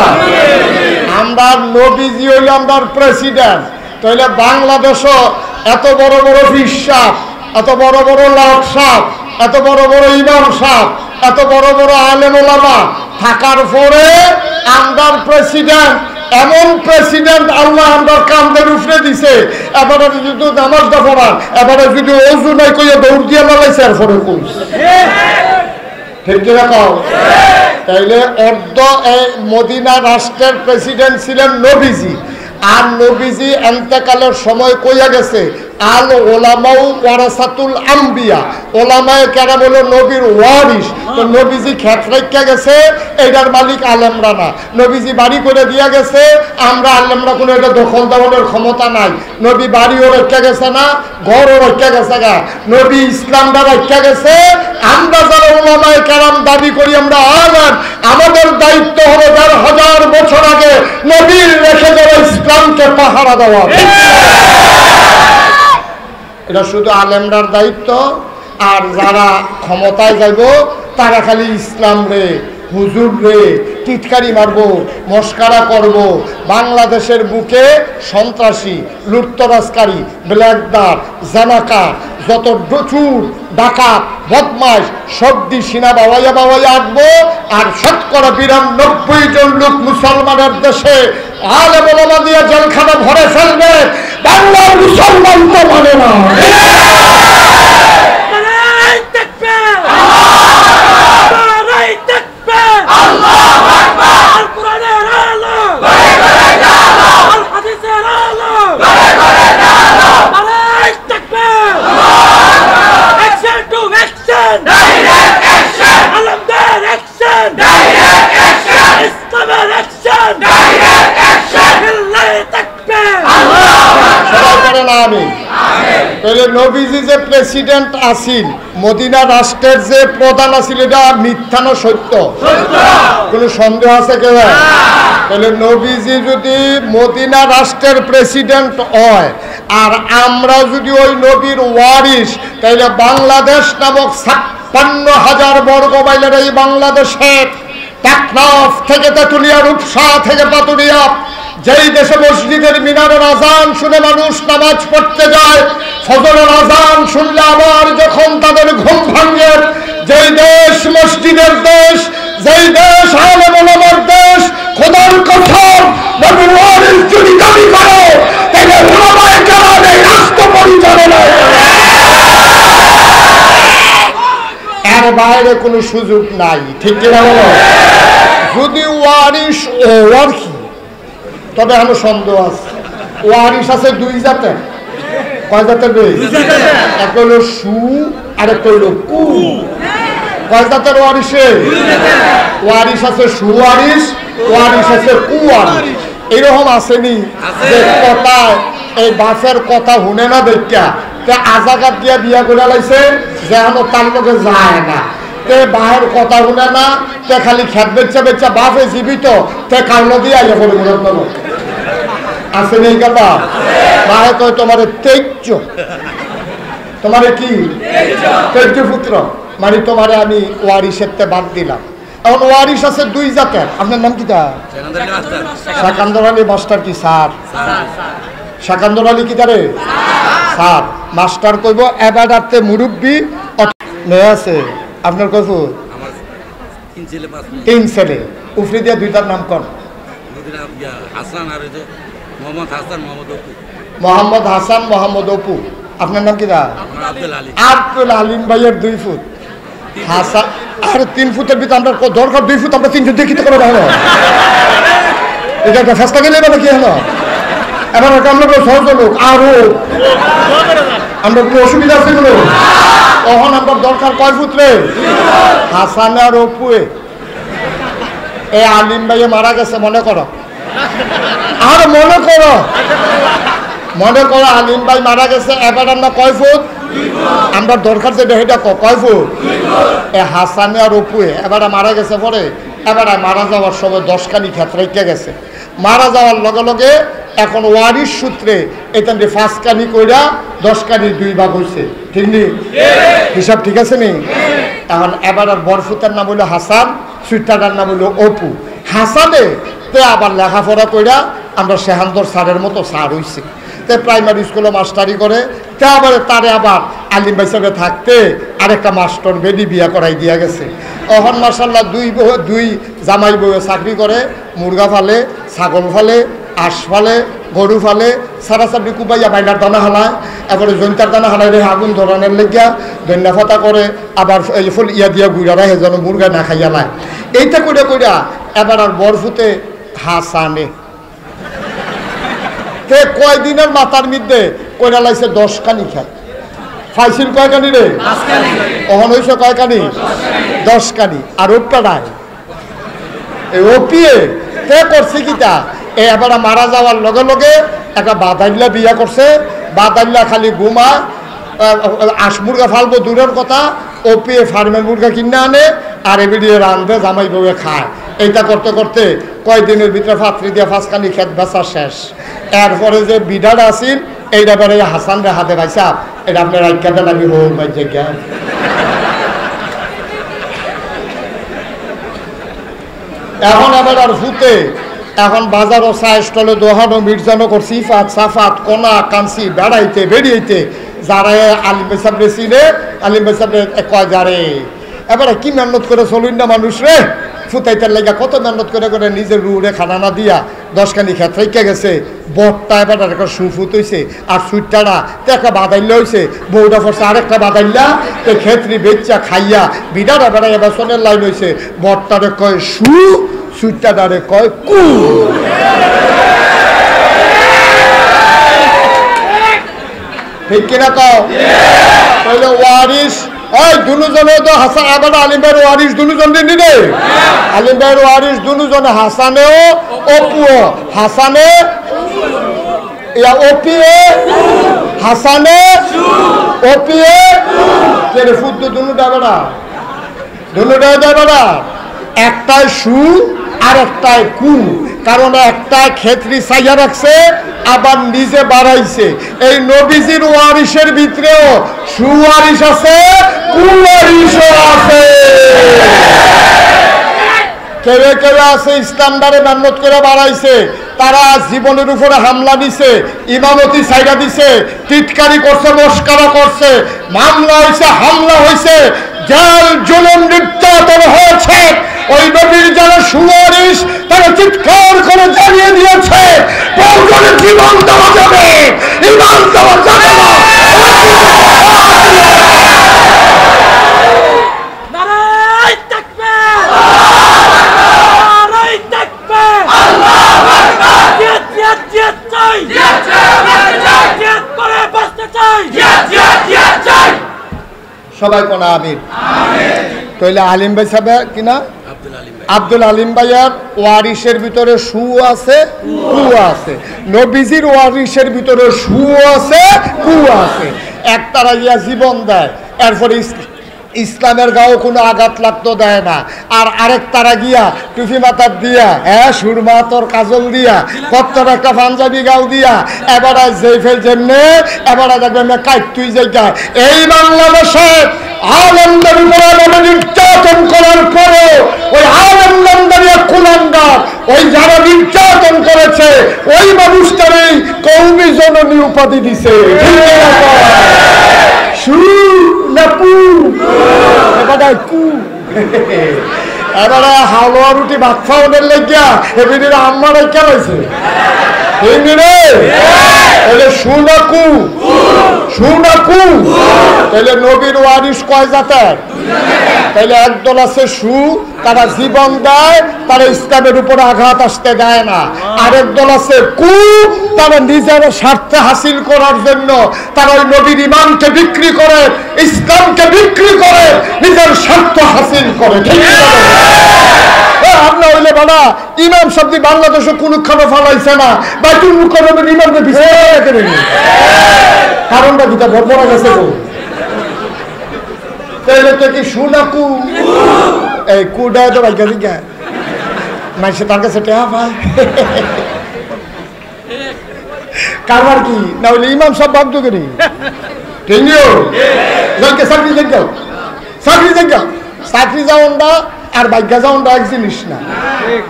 আমরা নবীজি হইল আমার প্রেসিডেন্ট তাহলে বাংলাদেশও এত বড় বড় পীর সাহেব এত বড় বড় লাট সাহেব এত বড় বড় ইমাম সাহেব এত বড় বড় আলেম ওলামা থাকার পরে আমরার প্রেসিডেন্ট এমন প্রেসিডেন্ট আল্লাহ আমরার কামদের উপরে দিছে এবারে যদি নামাজ পড়ান এবারে যদি ওযু নাই কইয়া দৌড় দিয়া লাগাইছে আর পরে কই ঠিক কিনা কও তাইলে অর্ধ এই মদিনা রাষ্ট্রের প্রেসিডেন্ট ছিলেন নবীজি আর নবীজি ইন্তেকালের সময় কইয়া গেছে আল ওলামাউ ওয়ারাসাতুল আম্বিয়া ওলামায়ে কেরাম হলো নবীর ওয়ারিস তো নবীজি খেত রাইখা গেছে এইটার মালিক আলেমরা না নবীজি বাড়ি করে দিয়া গেছে আমরা আলেমরা কোনো এটা দখল দেওয়ার ক্ষমতা নাই নবী বাড়িও রাইখা গেছে না ঘরও রাইখা গেছে গা নবী ইসলামটা রাইখা গেছে আমরা যারা ওলামায়ে কেরাম দাবি করি আমরা আলেম আমাদের দায়িত্ব হলো ১,৫০০ বছর আগে নবীর রেখে যাওয়া ইসলামকে পাহারা দেওয়া এটা শুধু আলেমরার দায়িত্ব আর যারা ক্ষমতায় যাইব তারা খালি ইসলাম রে হুজুর রে টিটকারি মারবো মস্কারা করব বাংলাদেশের বুকে সন্ত্রাসী লুটতরাজকারী ব্ল্যাকদার জানাকার যত চুর ডাকাত বদমাশ সর্দি সিনা বাবাইয়া আঁকবো আর ৯২ জন লোক মুসলমানের দেশে আলেম ওলামা দিয়ে জেলখানা ভরে ফেলবে বাংলার মুসলমান তো মানে না নবীজি যে প্রেসিডেন্ট আছেন মদিনা রাষ্ট্রের যে প্রধান আছিল এটা মিথ্যা না সত্য কোনো সন্দেহ আছে কেউ তাহলে নবীজি যদি মদিনা রাষ্ট্রের প্রেসিডেন্ট হয় আর আমরা যদি ওই নবীর ওয়ারিস তাহলে বাংলাদেশ নামক ৫৬,০০০ বর্গ মাইলের এই বাংলাদেশের টেকনাফ থেকে তেঁতুলিয়া রূপসা থেকে পাতুরিয়া যেই দেশে মসজিদের মিনারের আজান শুনে মানুষ নামাজ পড়তে যায় ফজরের আজান শুনলে আবার যখন তাদের ঘুম ভাঙে যেই দেশ মসজিদের দেশ যেই দেশ আলেম ওলামার দেশ খোদার কসম নবীর ওয়ারিস যদি দাবি করো তাহলে ওলামায়ে কেরাম এই রাষ্ট্র পরিচালনায় এর বাইরে কোনো সুযোগ নাই ঠিক কিনা বলো যদি ওয়ারিস ওয়ারকি তবে আমি সন্দেহ আছে ওয়ারিস আছে ২ জাতের কয় জাতের এক হলো সু আর একটা হলো কু কয় জাতের ওয়ারিস আছে সুওয়ারিস ওয়ারিস আছে কুওয়ারিস এরকম আসেনি যে কথায় এই বাসের কথা শুনে না দেখা তে আজাকাত দিয়া বিয়া করে লাইছে যে তার লোকে যায় না তে বাহের কথা শুনে না তে খালি খেত বেচা বাপে জীবিত তে কালো দিয়ে আইয়া করে আছে নেই কথা বাহে কয় তোমার তেজ্য তোমার কি তেজ্য পুত্র মানে তোমারে আমি ওয়ারিসের বাদ দিলাম এখন ওয়ারিশ আছে দুই জাতের। আপনার নাম কিটা? শাকান্দর আলী মাস্টার। কি স্যার? শাকান্দর আলী কিটারে স্যার। মাস্টার কইব এবারে মুরব্বী মেয়ে আছে। আপনার কত? তিন ছেলে। উফরি দিয়া দুইটার নাম কর। মোহাম্মদ হাসান, মোহাম্মদ অপু। আপনার নাম কি? আব্দুল আলিম ভাইয়ের 2 ফুট। হাসান আর 3 ফুটের ভিতরে আমরা দরকার 2 ফুট, আমরা 3 ফুট দেখিতে করে ভালো। এটা একটা ফেস্টা গেলে মানে কি হলো? এবার আমরা সহজ লোক আরো আমরা কোনো অসুবিধা আছে কোনো? তখন আমরা দরকার কয় ফুট রে? হাসান আর অপুয়ে। এই আলিম ভাইয়ে মারা গেছে মনে করো, আর মনে করো আলিম ভাই মারা গেছে। এবার আমরা কয় ফুট? আমরা দরকার যে এটা কয় ফুট? এ হাসানে আর অপুয়ে এবার মারা গেছে। পরে এবার মারা যাওয়ার সময় 10 কানি ক্ষেত রেখে গেছে। মারা যাওয়ার লগে লগে এখন ওয়ারিশ সূত্রে এখান থেকে 5 কানি কইরা 10 কানি 2 ভাগ হয়েছে। ঠিক নি? হিসাব ঠিক আছে নি? এখন এবার আর বরফুতের নাম হইল হাসান, সুইটাটার নাম হইল অপু। হাসানে তে আবার লেখাপড়া কইরা আমরা সেহান্দর স্যারের মতো স্যার হইছে। তে প্রাইমারি স্কুলে মাস্টারি করে। তে আবার তারে আবার আলিম ভাই সাহেবে থাকতে আরেকটা মাস্টার বেডি বিয়া করাই দিয়া গেছে। তখন মাশাআল্লাহ দুই জামাই বউয়ে চাকরি করে। মুরগা ফালে, ছাগল ফালে, আঁশ ফালে, গরু ফালে, সারাসারি কুবাইয়া বাইলার দানা হালায়। এবারে জৈন্তার দানা হালায় রে আগুন ধরানের লেগিয়া দৈন্যা ফতা করে। আবার এই ফুল ইয়া দিয়া গুড়া রাখে যেন মুরগা না খাইয়া লায়। এইটা কইরা এবার আর বরফুতে হাসানে তে কয়দিনের মাথার মধ্যে কইরা লাইছে 10 কানি খায়। ফাইসিল কয় কানি রে? অহন হইছে কয় কানি? 10 কানি। আর ওটা নাই এই ওপিয়ে তে করছে কিটা? এবার মারা যাওয়ার লগে লগে একটা বাদাইল্লা বিয়া করছে। বাদাইল্লা খালি ঘুমা, আঁশ মুরগা ফালবো দূরের কথা, ওপিয়ে ফার্মের মুরগা কিনে আনে আর এবিডিয়ে রান্ধে, জামাই বউয়ে খায়। এইটা করতে করতে কয়দিনের ভিতরে ফাত্রি দিয়ে 5 কানি খেত বেচা শেষ। এরপরে যে বিডার আসিল এইটা বেড়ে হাসান রে হাতে পাইছা, এটা আপনার আজ্ঞাটা আমি হোক ভাই জায়গা। এখন আবার আর ভূতে এখন বাজারও চা স্টলে দোহানো মির্জানো করছি, ইফাত সাফাত কোনা কাঞ্চি বেড়াইতে বেরিয়েতে যারা আলিম ভাই সাহেব চিনে, আলিম ভাই সাহেব কয় যারে এবারে কি মেহনত করে চলুন না মানুষ রে। ফুটাইতে লেগা কত মেহনত করে নিজের রুড়ে খানা না দিয়া 10 কানি খেত রেখে গেছে। বটটা এবার একটা সুফুত হয়েছে আর সুইটারা তো একটা বাদাইল্লা হয়েছে। বউটা পড়ছে আরেকটা বাদাইল্লা, তো খেতরি বেচ্চা খাইয়া বিডারা বেড়া এবার সোনের লাইন হয়েছে। বটটারে কয় সু, সুইটারে কয় কু। ঠিক কিনা কও? তাহলে ওয়ারিশ ওই দুজনে তো হাসান আবার আলিম ভাইয়ের ওয়ারিশ দুজনে নিলে। আলিম ভাইয়ের ওয়ারিশ দুজনে হাসানেও অপুও। হাসানে ওপিয়ে, হাসানে ওপিয়ে কেন ফুট দুটা বেড়া, দুটাই দেয় বেড়া। একটাই সু আর একটাই কু, কারণ একটাই খেতরি সাইয়া রাখছে আবার নিজে বাড়াইছে। এই নবীজির ওয়ারিশের ভিতরেও সুওয়ারিশ আছে, কুওয়ারিশও আছে। কেউ কেউ আছে ইসলামদারে মেহনত করে বাড়াইছে, তারা জীবনের উপরে হামলা দিছে, ইমামতি সাইডা দিছে, টিটকারি করছে, মস্কারা করছে, মামলা হয়েছে, হামলা হয়েছে, জেল জুলুম নির্যাতন হয়েছে। ওই নবীর যারা সুওয়ারিশ তারা চিৎকার করে জানিয়ে দিয়েছে প্রয়োজনে জীবন দেওয়া যাবে, ইমান দেওয়া যাবে না। সবাই কোন আমির। তাহলে আলিম ভাই সাহেব কিনা আব্দুল আলিম ভাইয়ার ওয়ারিশের ভিতরে সু আছে, কু আছে। নবীজির ওয়ারিশের ভিতরে সু আছে, কু আছে। একতারা গিয়া জীবন দেয়, এরপরে ইসলামের গাও কোনো আঘাত লাগতো দেয় না। আর আরেক তারা গিয়া টুপি মাথার দিয়া, হ্যাঁ সুরমা তোর কাজল দিয়া, কত্তর একটা পাঞ্জাবি গাও দিয়া এবার যেই ফেল যেমনে এবার দেখবেন কাইতুই জায়গায়। এই বাংলাদেশে আলেমদের উপরে নির্যাতন করার পরে ওই ওই মানুষটারই কওমি জননী উপাধি দিছে। এবারে হালুয়া রুটি ভাত খাওয়ানোর লেগিয়া এমনি আম্মারা খেলাইছে সুনাকু সুনাকু। তাহলে নবীর ওয়ারিস কয় জাতের? তাহলে একদল আছে সু, তারা জীবন দেয়, তারা ইসলামের উপর আঘাত আসতে দেয় না। আরেক দল আছে কু, তারা নিজের স্বার্থ হাসিল করার জন্য তারা ওই নবীর ইমানকে বিক্রি করে, ইসলামকে বিক্রি করে, নিজের স্বার্থ হাসিল করে। ঠিক আছে? আমরা হইলে বাবা ইমাম শব্দ বাংলাদেশে কোনখানে ফালাইছে না, বাইতুল মুকাররমের ইমামকে বিছানা রেখে দেবে। কারণটা দুটা বড় গেছে গো। তাহলে তো কি সুনাকু এই কুডায় তো বাইকা দিকে মাইসে তার কাছে টেহা পায়। কারবার কি না হইলে ইমাম সব বাধ্য করি চাকরি যাও, চাকরি যাও, চাকরি যাওয়া আর বাইকা যাওয়া এক জিনিস না।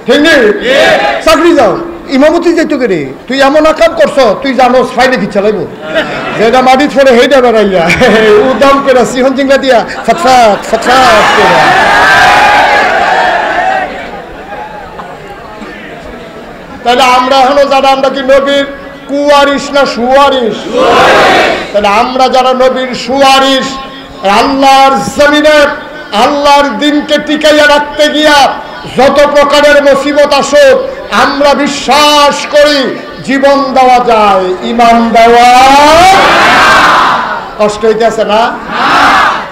ঠিক নেই? চাকরি যাও ইমামতি যাইতো কে রে, তুই এমন আকাম করছ তুই জানো ফাইনে কি চালাইব, যেটা মাটি ছড়ে হেইটা বেড়াইয়া উদাম করে সিহন চিংলা দিয়া ফটফট ফটফট করে। তাহলে আমরা এখনো যারা আমরা কি নবীর কুয়ারিস না সুয়ারিস? তাহলে আমরা যারা নবীর সুয়ারিস, আল্লাহর জমিনে আল্লাহর দিনকে টিকাইয়া রাখতে গিয়া যত প্রকারের মুসিবত আসুক আমরা বিশ্বাস করি জীবন দেওয়া যায়, ইমান দেওয়া কষ্ট হইতেছে না?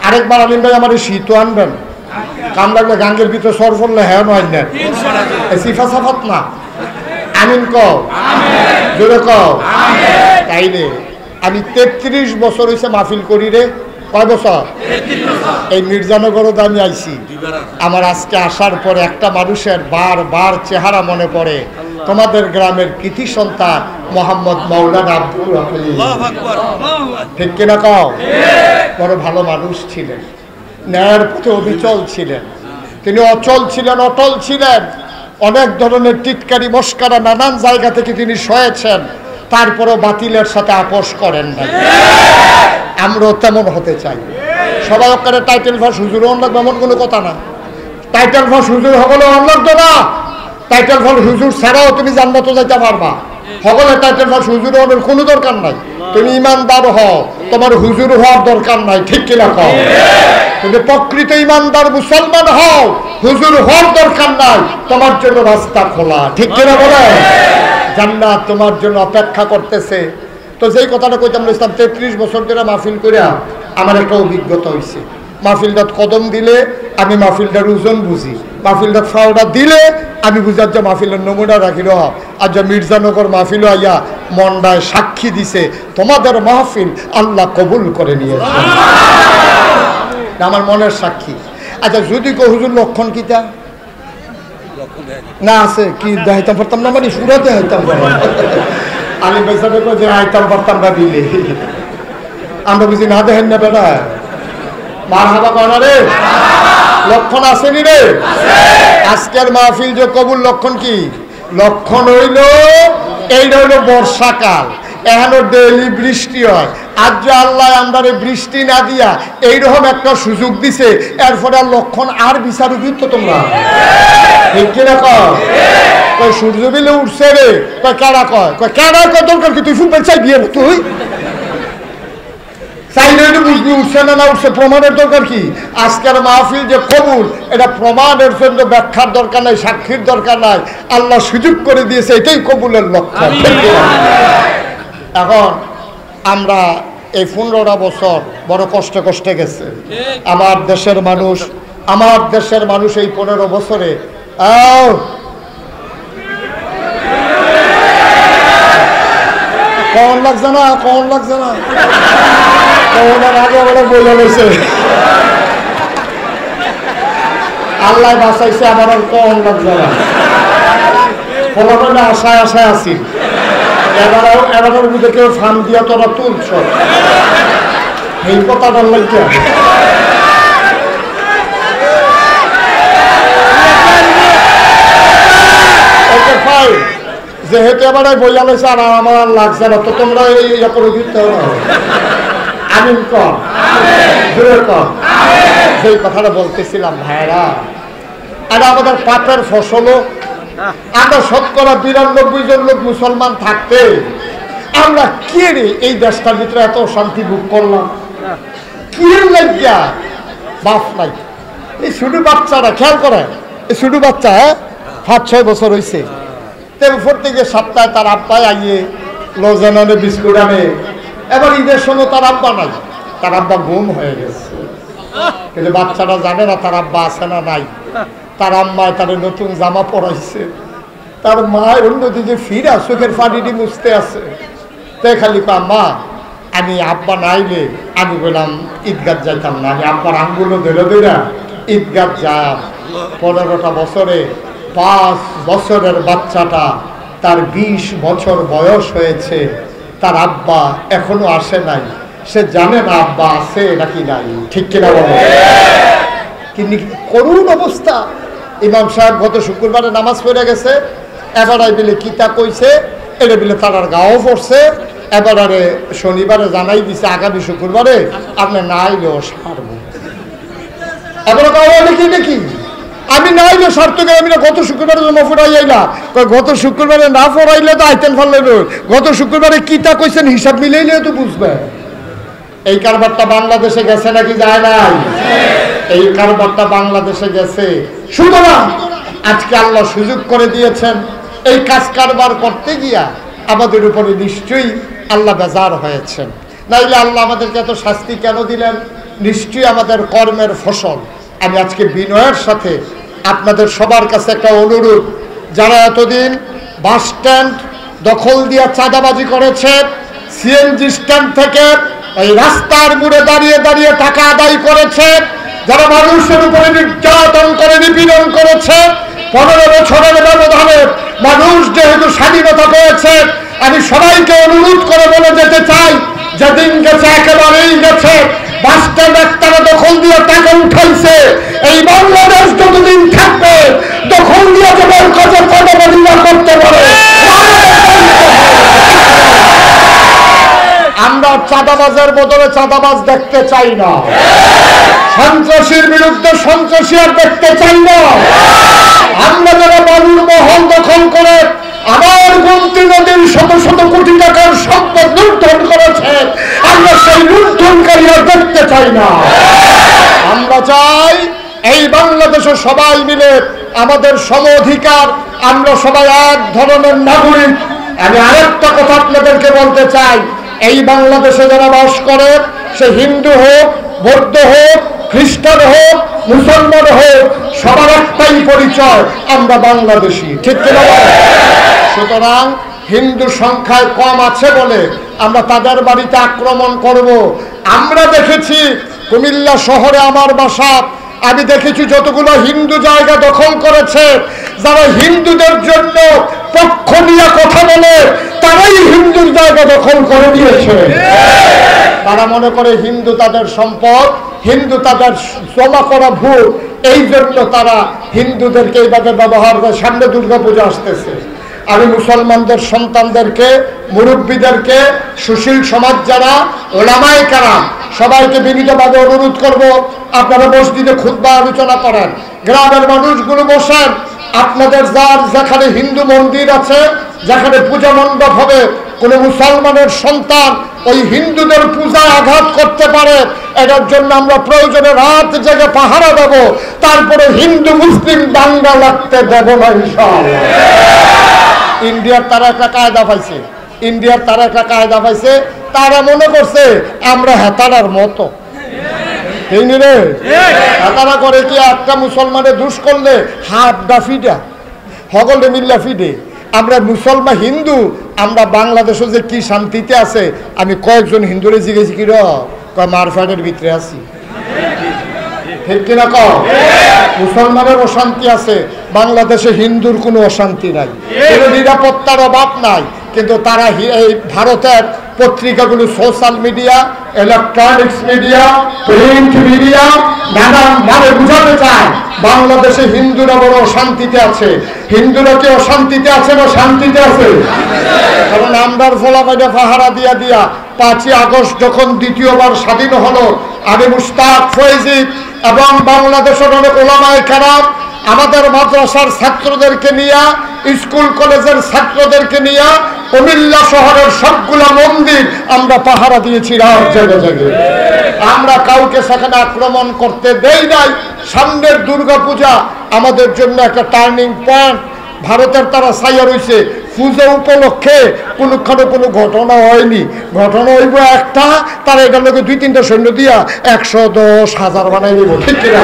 আরেকবার আলিম ভাই আমার শীত আনবেন, কাম লাগলে গাঙ্গের ভিতরে সর পড়লে হ্যাঁ নয় না সিফা সাফাত না। আমিন কও, জোরে কও। তাই রে আমি 33 বছর হয়েছে মাহফিল করি রে। কয় বছর? এই মির্জানগরত আমি আইছি। আমার আজকে আসার পরে একটা মানুষের বারবার চেহারা মনে পড়ে, তোমাদের গ্রামের কৃতি সন্তান মোহাম্মদ মাওলানা আব্দুল রহিম। ঠিক কিনা কও? বড় ভালো মানুষ ছিলেন, ন্যায়ের পথে অবিচল ছিলেন। তিনি অচল ছিলেন, অটল ছিলেন। অনেক ধরনের টিটকারি মস্কারা নানান জায়গা থেকে তিনি সয়েছেন, তারপরও বাতিলের সাথে আপোষ করেন না। আমরাও তেমন হতে চাই। সবাই ওখানে টাইটেল ফাঁস হুজুর অনলাগ এমন কোনো কথা না। টাইটেল ফাঁস হুজুর হবলে অনলাগ না, টাইটেল ফাঁস হুজুর ছাড়াও তুমি জান্নাতে যাইতে পারবা। সকলে টাইটেল ফাঁস হুজুর হওয়ার কোনো দরকার নাই। তুমি ইমানদার হও, তোমার হুজুর হওয়ার দরকার নাই। ঠিক কিনা কও? তুমি প্রকৃত ইমানদার মুসলমান হও, হুজুর হওয়ার দরকার নাই, তোমার জন্য রাস্তা খোলা। ঠিক কিনা বলে? জান্নাত তোমার জন্য অপেক্ষা করতেছে। তো যেই কথাটা কইতাম ইসলাম 33 বছর ধরে মাহফিল করিয়া আমার একটা অভিজ্ঞতা হয়েছে। মাহফিলটাত কদম দিলে আমি মাহফিলটার ওজন বুঝি, মাহফিলটাত ফাওড়া দিলে আমি বুঝার যে মাহফিলের নমুনা রাখি রহ। আর যে মির্জানগর মাহফিল আইয়া মন্ডায় সাক্ষী দিছে তোমাদের মাহফিল আল্লাহ কবুল করে নিয়েছে, আমার মনের সাক্ষী। আচ্ছা যদি কো হুজুর লক্ষণ কিতা না আছে কি দেখাইতাম পারতাম না, মানে সুরাতে হইতাম আলী ভাই সাহেব যে আইতাম পারতাম না দিলে আমরা বুঝি না দেখেন না বেটা মার হাবা করা রে লক্ষণ আসেনি রে। আজকের মাহফিল যে কবুল লক্ষণ কি? লক্ষণ হইল এইটা হইল বর্ষাকাল, এখানে ডেইলি বৃষ্টি হয়। আজ যে আল্লাহ আমরা বৃষ্টি না দিয়া এইরকম একটা সুযোগ দিছে, এরপরে লক্ষণ আর বিচারু কিন্তু তোমরা ঠিক কিনা কয়? সূর্য বিলে উঠছে রে, কেডা কয় কেডা কয় দরকার কি? তুই ফুটবল চাই বিয়ে তুই চাইলে বুঝবি উঠছে না না উঠছে, প্রমাণের দরকার কি? আজকের মাহফিল যে কবুল, এটা প্রমাণের জন্য ব্যাখ্যার দরকার নাই, সাক্ষীর দরকার নাই, আল্লাহ সুযোগ করে দিয়েছে, এটাই কবুলের লক্ষ্য। এখন আমরা এই 15টা বছর বড় কষ্টে কষ্টে গেছে আমার দেশের মানুষ এই 15 বছরে কখন লাগছে না কখনের আগে বলে বইয়া রয়েছে আল্লাহ বাঁচাইছে, আমার আর কখন লাগছে না, ফলাফলে আশায় আছি। এবারের মধ্যে কেউ ফান দিয়া তোরা তুলছ এই কথাটা লাগিয়া যেহেতু এবার বইয়া লেছে আর আমার আর লাগছে না, তো তোমরা ইয়ে করে দিতে হবে। আমিন কর, জোরে কর। সেই কথাটা বলতেছিলাম ভাইরা, এটা আমাদের পাপের ফসলও। আমরা ৯২ জন লোক মুসলমান থাকতে আমরা কে রে এই দেশটার ভিতরে এত শান্তি ভোগ করলাম? কি লাগিয়া বাপ নাই। এই ছোট বাচ্চারা খেয়াল করে, এই ছোট বাচ্চা ৫-৬ বছর হয়েছে, প্রত্যেকে সপ্তাহে তার আব্বাই আইয়ে লজেন আনে, বিস্কুট আনে। এবার ঈদের সময় তার আব্বা নাই, তার আব্বা গুম হয়ে গেছে। কিন্তু বাচ্চারা জানে না তার আব্বা আছে না নাই। তার আম্মায় তার নতুন জামা পরাইছে, তার মায়ের অন্যদিকে ফিরা চোখের পানিটি মুছতে আছে। তাই খালি মা আমি আব্বা নাইলে আমি বললাম ঈদগাহ যাইতাম না, আমি আব্বার আঙ্গুলো ধরে ধরে ঈদগাহ যাম। ১৫টা বছরে 5 বছরের বাচ্চাটা, তার 20 বছর বয়স হয়েছে, তার আব্বা এখনো আসে নাই। সে জানে না আব্বা আছে নাকি নাই, ঠিক কিনা বলে? কিন্তু করুণ অবস্থা। ইমাম সাহেব গত শুক্রবারে নামাজ পড়ে গেছে, এবারে বিলে কিতা কইছে, এটা বিলে তার গাও পড়ছে। এবারে শনিবারে জানাই দিছে আগামী শুক্রবারে আপনি না আইলেও সারব। এবার কি দেখি আমি না আইলে সার্থকে, আমি না গত শুক্রবারে জমা ফোরাই আইলা। গত শুক্রবারে না ফোরাইলে তো আইতেন ফেললে, গত শুক্রবারে কিতা কইছেন হিসাব মিলাইলে তো বুঝবে। এই কারবারটা বাংলাদেশে গেছে নাকি যায় নাই? এই কারবারটা বাংলাদেশে গেছে। সুতরাং আজকে আল্লাহ সুযোগ করে দিয়েছেন, এই কাজ কারবার করতে গিয়া আমাদের উপরে নিশ্চয়ই আল্লাহ বেজার হয়েছেন। নাইলে আল্লাহ আমাদেরকে এত শাস্তি কেন দিলেন? নিশ্চয়ই আমাদের কর্মের ফসল। আমি আজকে বিনয়ের সাথে আপনাদের সবার কাছে একটা অনুরোধ, যারা এতদিন বাস স্ট্যান্ড দখল দিয়ে চাঁদাবাজি করেছে, সিএনজি স্ট্যান্ড থেকে এই রাস্তার মোড়ে দাঁড়িয়ে দাঁড়িয়ে টাকা আদায় করেছে, যারা মানুষের উপরে নির্যাতন করে নিপীড়ন করেছে, 15 বছরের ব্যবধানে মানুষ যেহেতু স্বাধীনতা পেয়েছে, আমি সবাইকে অনুরোধ করে বলে যেতে চাই, যেদিন গেছে একেবারেই গেছে। বাস স্ট্যান্ড একটানা দখল দিয়ে টাকা উঠাইছে, এই বাংলাদেশ যতদিন থাকবে দখল দিয়ে যেমন কাজে চাঁদাবাজি না করতে পারে। আমরা চাঁদাবাজের বদলে চাঁদাবাজ দেখতে চাই না, সন্ত্রাসীর বিরুদ্ধে সন্ত্রাসী আর দেখতে চাই না। আমরা যারা বালুর মহল দখল করে আমার গোমতী নদীর শত শত কোটি টাকার সম্পদ লুণ্ঠন করেছে, আমরা সেই লুণ্ঠনকারী আর দেখতে চাই না। আমরা চাই এই বাংলাদেশে সবাই মিলে আমাদের সম অধিকার, আমরা সবাই এক ধরনের নাগরিক। আমি আরেকটা কথা আপনাদেরকে বলতে চাই, এই বাংলাদেশে যারা বাস করে, সে হিন্দু হোক, বৌদ্ধ হোক, খ্রিস্টান হোক, মুসলমান হোক, সবার একটাই পরিচয়, আমরা বাংলাদেশি, ঠিক কিনা? সুতরাং হিন্দু সংখ্যায় কম আছে বলে আমরা তাদের বাড়িতে আক্রমণ করব। আমরা দেখেছি কুমিল্লা শহরে আমার বাসা, আমি দেখেছি যতগুলো হিন্দু জায়গা দখল করেছে, যারা হিন্দুদের জন্য পক্ষ নিয়ে কথা বলে তারাই হিন্দুর জায়গা দখল করে নিয়েছে। তারা মনে করে হিন্দু তাদের সম্পদ, হিন্দু তাদের জমা করা ভোট, এই জন্য তারা হিন্দুদেরকে এইভাবে ব্যবহার করে। সামনে দুর্গাপূজা আসতেছে, আমি মুসলমানদের সন্তানদেরকে, মুরব্বীদেরকে, সুশীল সমাজ যারা, ওলামায়ে কেরাম সবাইকে বিনীতভাবে অনুরোধ করব, আপনারা মসজিদে খুতবা আলোচনা করেন, গ্রামের মানুষগুলো বসেন। আপনাদের যার যেখানে হিন্দু মন্দির আছে, যেখানে পূজা মণ্ডপ হবে, কোন মুসলমানের সন্তান ওই হিন্দুদের পূজায় আঘাত করতে পারে, এটার জন্য আমরা প্রয়োজনে রাত জেগে পাহারা দেব, তারপরে হিন্দু মুসলিম দাঙ্গা লাগতে দেব না ইনশাআল্লাহ। ইন্ডিয়ার তারা একটা কায়দা পাইছে, তারা মনে করছে আমরা হেতারার মতো। হেতারা করে কি, একটা মুসলমানের দুষ করলে হাত ডাফিডা সকলে মিল্লা ফিডে। আমরা মুসলমান হিন্দু, আমরা বাংলাদেশে যে কি শান্তিতে আছে, আমি কয়েকজন হিন্দুরে জিজ্ঞেস কি মারফাটের ভিতরে আছি, ঠিক কিনা? মুসলমানের অশান্তি আছে, বাংলাদেশে হিন্দুর কোনো অশান্তি নাই, কোনো নিরাপত্তার অভাব নাই। কিন্তু তারা এই ভারতের পত্রিকাগুলো, social media, electronics media, print media নানান ভাবে বুঝাতে চায় বাংলাদেশে হিন্দুরা বড় শান্তিতে আছে। হিন্দুরা কি অশান্তিতে আছে না শান্তিতে আছে? কারণ আমরার ফলাফাইটা পাহারা দিয়া দিয়া 5ই আগস্ট যখন দ্বিতীয়বার স্বাধীন হলো, আমি মুশতাক ফয়েজি এবং বাংলাদেশের অনেক ওলামায়ে কেরাম আমাদের মাদ্রাসার ছাত্রদেরকে নিয়ে, স্কুল কলেজের ছাত্রদেরকে নিয়ে কুমিল্লা শহরের সবগুলা মন্দির আমরা পাহারা দিয়েছি রাত জেগে জেগে। আমরা কাউকে সেখানে আক্রমণ করতে দেই নাই। সামনের দুর্গাপূজা আমাদের জন্য একটা টার্নিং পয়েন্ট। ভারতের তারা ছাইয়া রয়েছে, পূজা উপলক্ষে কোনোখানে কোনো ঘটনা হয়নি। ঘটনা হইব একটা, তারা এটার লোকে 2-3টা সৈন্য দিয়া 110,000 বানাই দিব, ঠিক কিনা?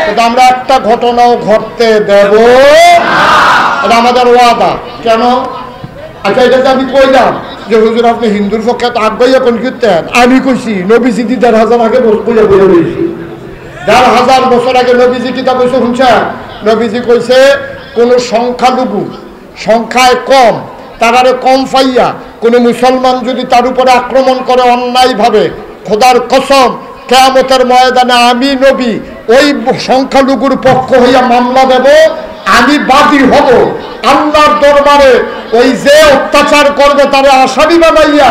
কিন্তু আমরা একটা ঘটনাও ঘটতে দেব এটা আমাদের ওয়াদা। কেন? আচ্ছা, এটা আমি কইলাম যে হুজুর আপনি হিন্দুর পক্ষে তো আগ্রহী এখন করতেন। আমি কইছি নবীজি 1,500 আগে বইয়া বইছি, 1,500 বছর আগে নবীজি কিতা কইছে শুনছেন? নবীজি কইছে কোন সংখ্যালঘু, সংখ্যায় কম, তারারে কম পাইয়া কোন মুসলমান যদি তার উপরে আক্রমণ করে অন্যায়ভাবে, খোদার কসম কিয়ামতের ময়দানে আমি নবী ওই সংখ্যালঘুর পক্ষ হইয়া মামলা দেব, আমি বাদী হব আল্লাহর দরবারে। ওই যে অত্যাচার করবে তারা আসামি বানাইয়া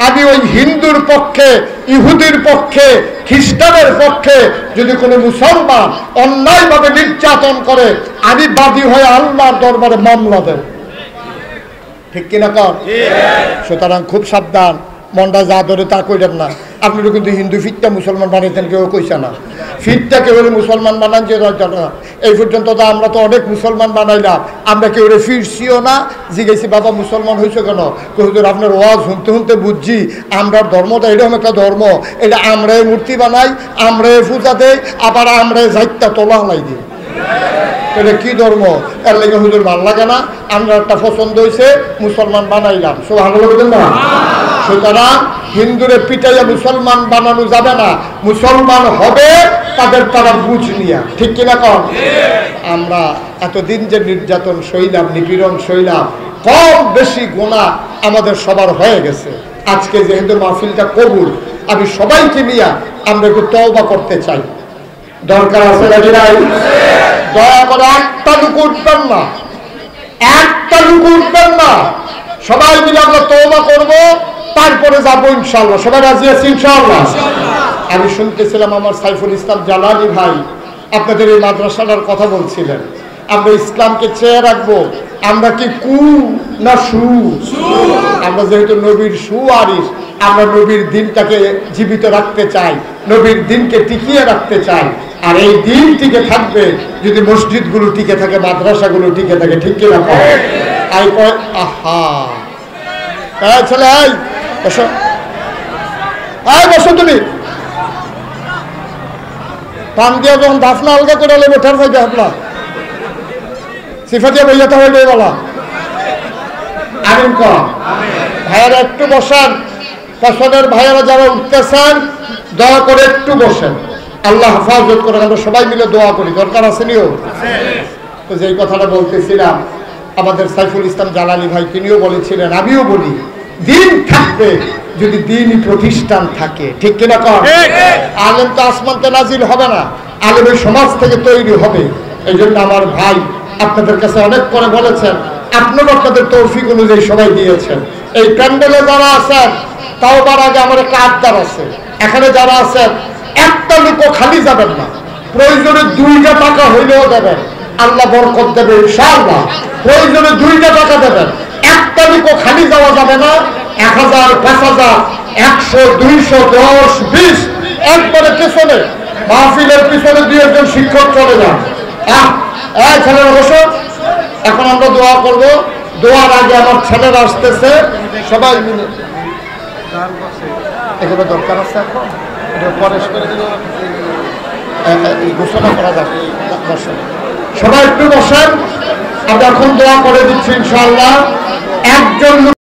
আমি ওই হিন্দুর পক্ষে, ইহুদির পক্ষে, খ্রিস্টানের পক্ষে যদি কোনো মুসলমান অন্যায়ভাবে নির্যাতন করে আমি বাদী হয়ে আল্লাহর দরবারে মামলা দেব, ঠিক কিনা কর? সুতরাং খুব সাবধান, মনটা যা ধরে তা কইলেন না। আপনারা কিন্তু হিন্দু ফিরটা মুসলমান বানাইতেন, কেউ কইছে না। ফিরটা কেউ মুসলমান বানান যে না। এই পর্যন্ত তো আমরা তো অনেক মুসলমান বানাইলাম, আমরা কেউ ফিরছিও না। জিজ্ঞেসি বাবা মুসলমান হয়েছে কেন? হুজুর আপনার ওয়াজ শুনতে শুনতে বুঝছি আমরার ধর্মটা এরকম একটা ধর্ম, এটা আমরাই মূর্তি বানাই, আমরাই পূজা দেই, আবার আমরাই যাইতা তোলা হলাই দিই। এটা কি ধর্ম? এর লেগে হুজুর ভাল লাগে না, আমরা একটা পছন্দ হয়েছে মুসলমান বানাইলাম। সব ভালো লাগবেন না? সুতরাং হিন্দুরে পিটাইয়া মুসলমান বানানো যাবে না, মুসলমান হবে তাদের তারা বুঝ নিয়া, ঠিক কিনা কর? আমরা এতদিন যে নির্যাতন সইলাম, নিপীড়ন সইলাম, কম বেশি গুনাহ আমাদের সবার হয়ে গেছে। আজকে যেহেতু মাহফিলটা কবুল, আমি সবাইকে নিয়ে আমরা একটু তওবা করতে চাই। দরকার আছে নাকি নাই? দয়া করে একটা লোক উঠবেন না, একটা লোক উঠবেন না, সবাই মিলে আমরা তওবা করব, তারপরে যাবো ইনশাআল্লাহ। সবাই রাজি আছি ইনশাআল্লাহ? আমি শুনতেছিলাম আমার সাইফুল ইসলাম জালালি ভাই আপনাদের এই মাদ্রাসাটার কথা বলছিলেন। আমরা ইসলামকে চেয়ে রাখবো, আমরা কি কু না সু? আমরা যেহেতু নবীর সুয়ারিস, আমরা নবীর দিনটাকে জীবিত রাখতে চাই, নবীর দিনকে টিকিয়ে রাখতে চাই। আর এই দিন টিকে থাকবে যদি মসজিদগুলো টিকে থাকে, মাদ্রাসাগুলো টিকে থাকে, ঠিক কিনা? আই কয় আহা ছেলে, আই বসো, আয় বসো। তুমি পান দিয়া যখন দাফনা আলগা করে নেবো ঠার ফাইতে হাতলা সিফা দিয়ে বইয়াতে হইলে বলা আমিন কম। ভাইয়ারা একটু বসান, পছন্দের ভাইয়ারা যারা উঠতেছেন দয়া করে একটু বসেন, আল্লাহ হেফাজত করেন। আমরা সবাই মিলে দোয়া করি, দরকার আছে নিও। তো যেই কথাটা বলতেছিলাম, আমাদের সাইফুল ইসলাম জালালি ভাই তিনিও বলেছিলেন, আমিও বলি, দিন থাকবে যদি দিনই প্রতিষ্ঠান থাকে, ঠিক কিনা কর? আলেম তো আসমানতে নাজিল হবে না, আলেম ওই সমাজ থেকে তৈরি হবে। এই জন্য আমার ভাই আপনাদের কাছে অনেক করে বলেছেন, আপনারা আপনাদের তৌফিক অনুযায়ী সবাই দিয়েছেন। এই প্যান্ডেলে যারা আছেন, তাও বার আগে আমার একটা আবদার আছে, এখানে যারা আছেন একটা লোকও খালি যাবেন না, প্রয়োজনে 2টা টাকা হইলেও দেবেন, আল্লাহ বরকত দেবে ইনশাআল্লাহ। প্রয়োজনে 2টা টাকা দেবেন, একটা লোকও খালি যাওয়া যাবে না। 1000, 5000, 100, 200, 10, 20 একবারে পেছনে, মাহফিলের পিছনে 2 শিক্ষক চলে যান। ছেলেরা বসো, এখন আমরা দোয়া করব। দোয়ার আগে আমার ছেলেরা আসতেছে, সবাই মিলে এগুলো দরকার আছে। এখন এটা পরে ঘোষণা করা যাবে। বসেন সবাই, একটু বসেন, আমরা এখন দোয়া করে দিচ্ছি ইনশাআল্লাহ। একজন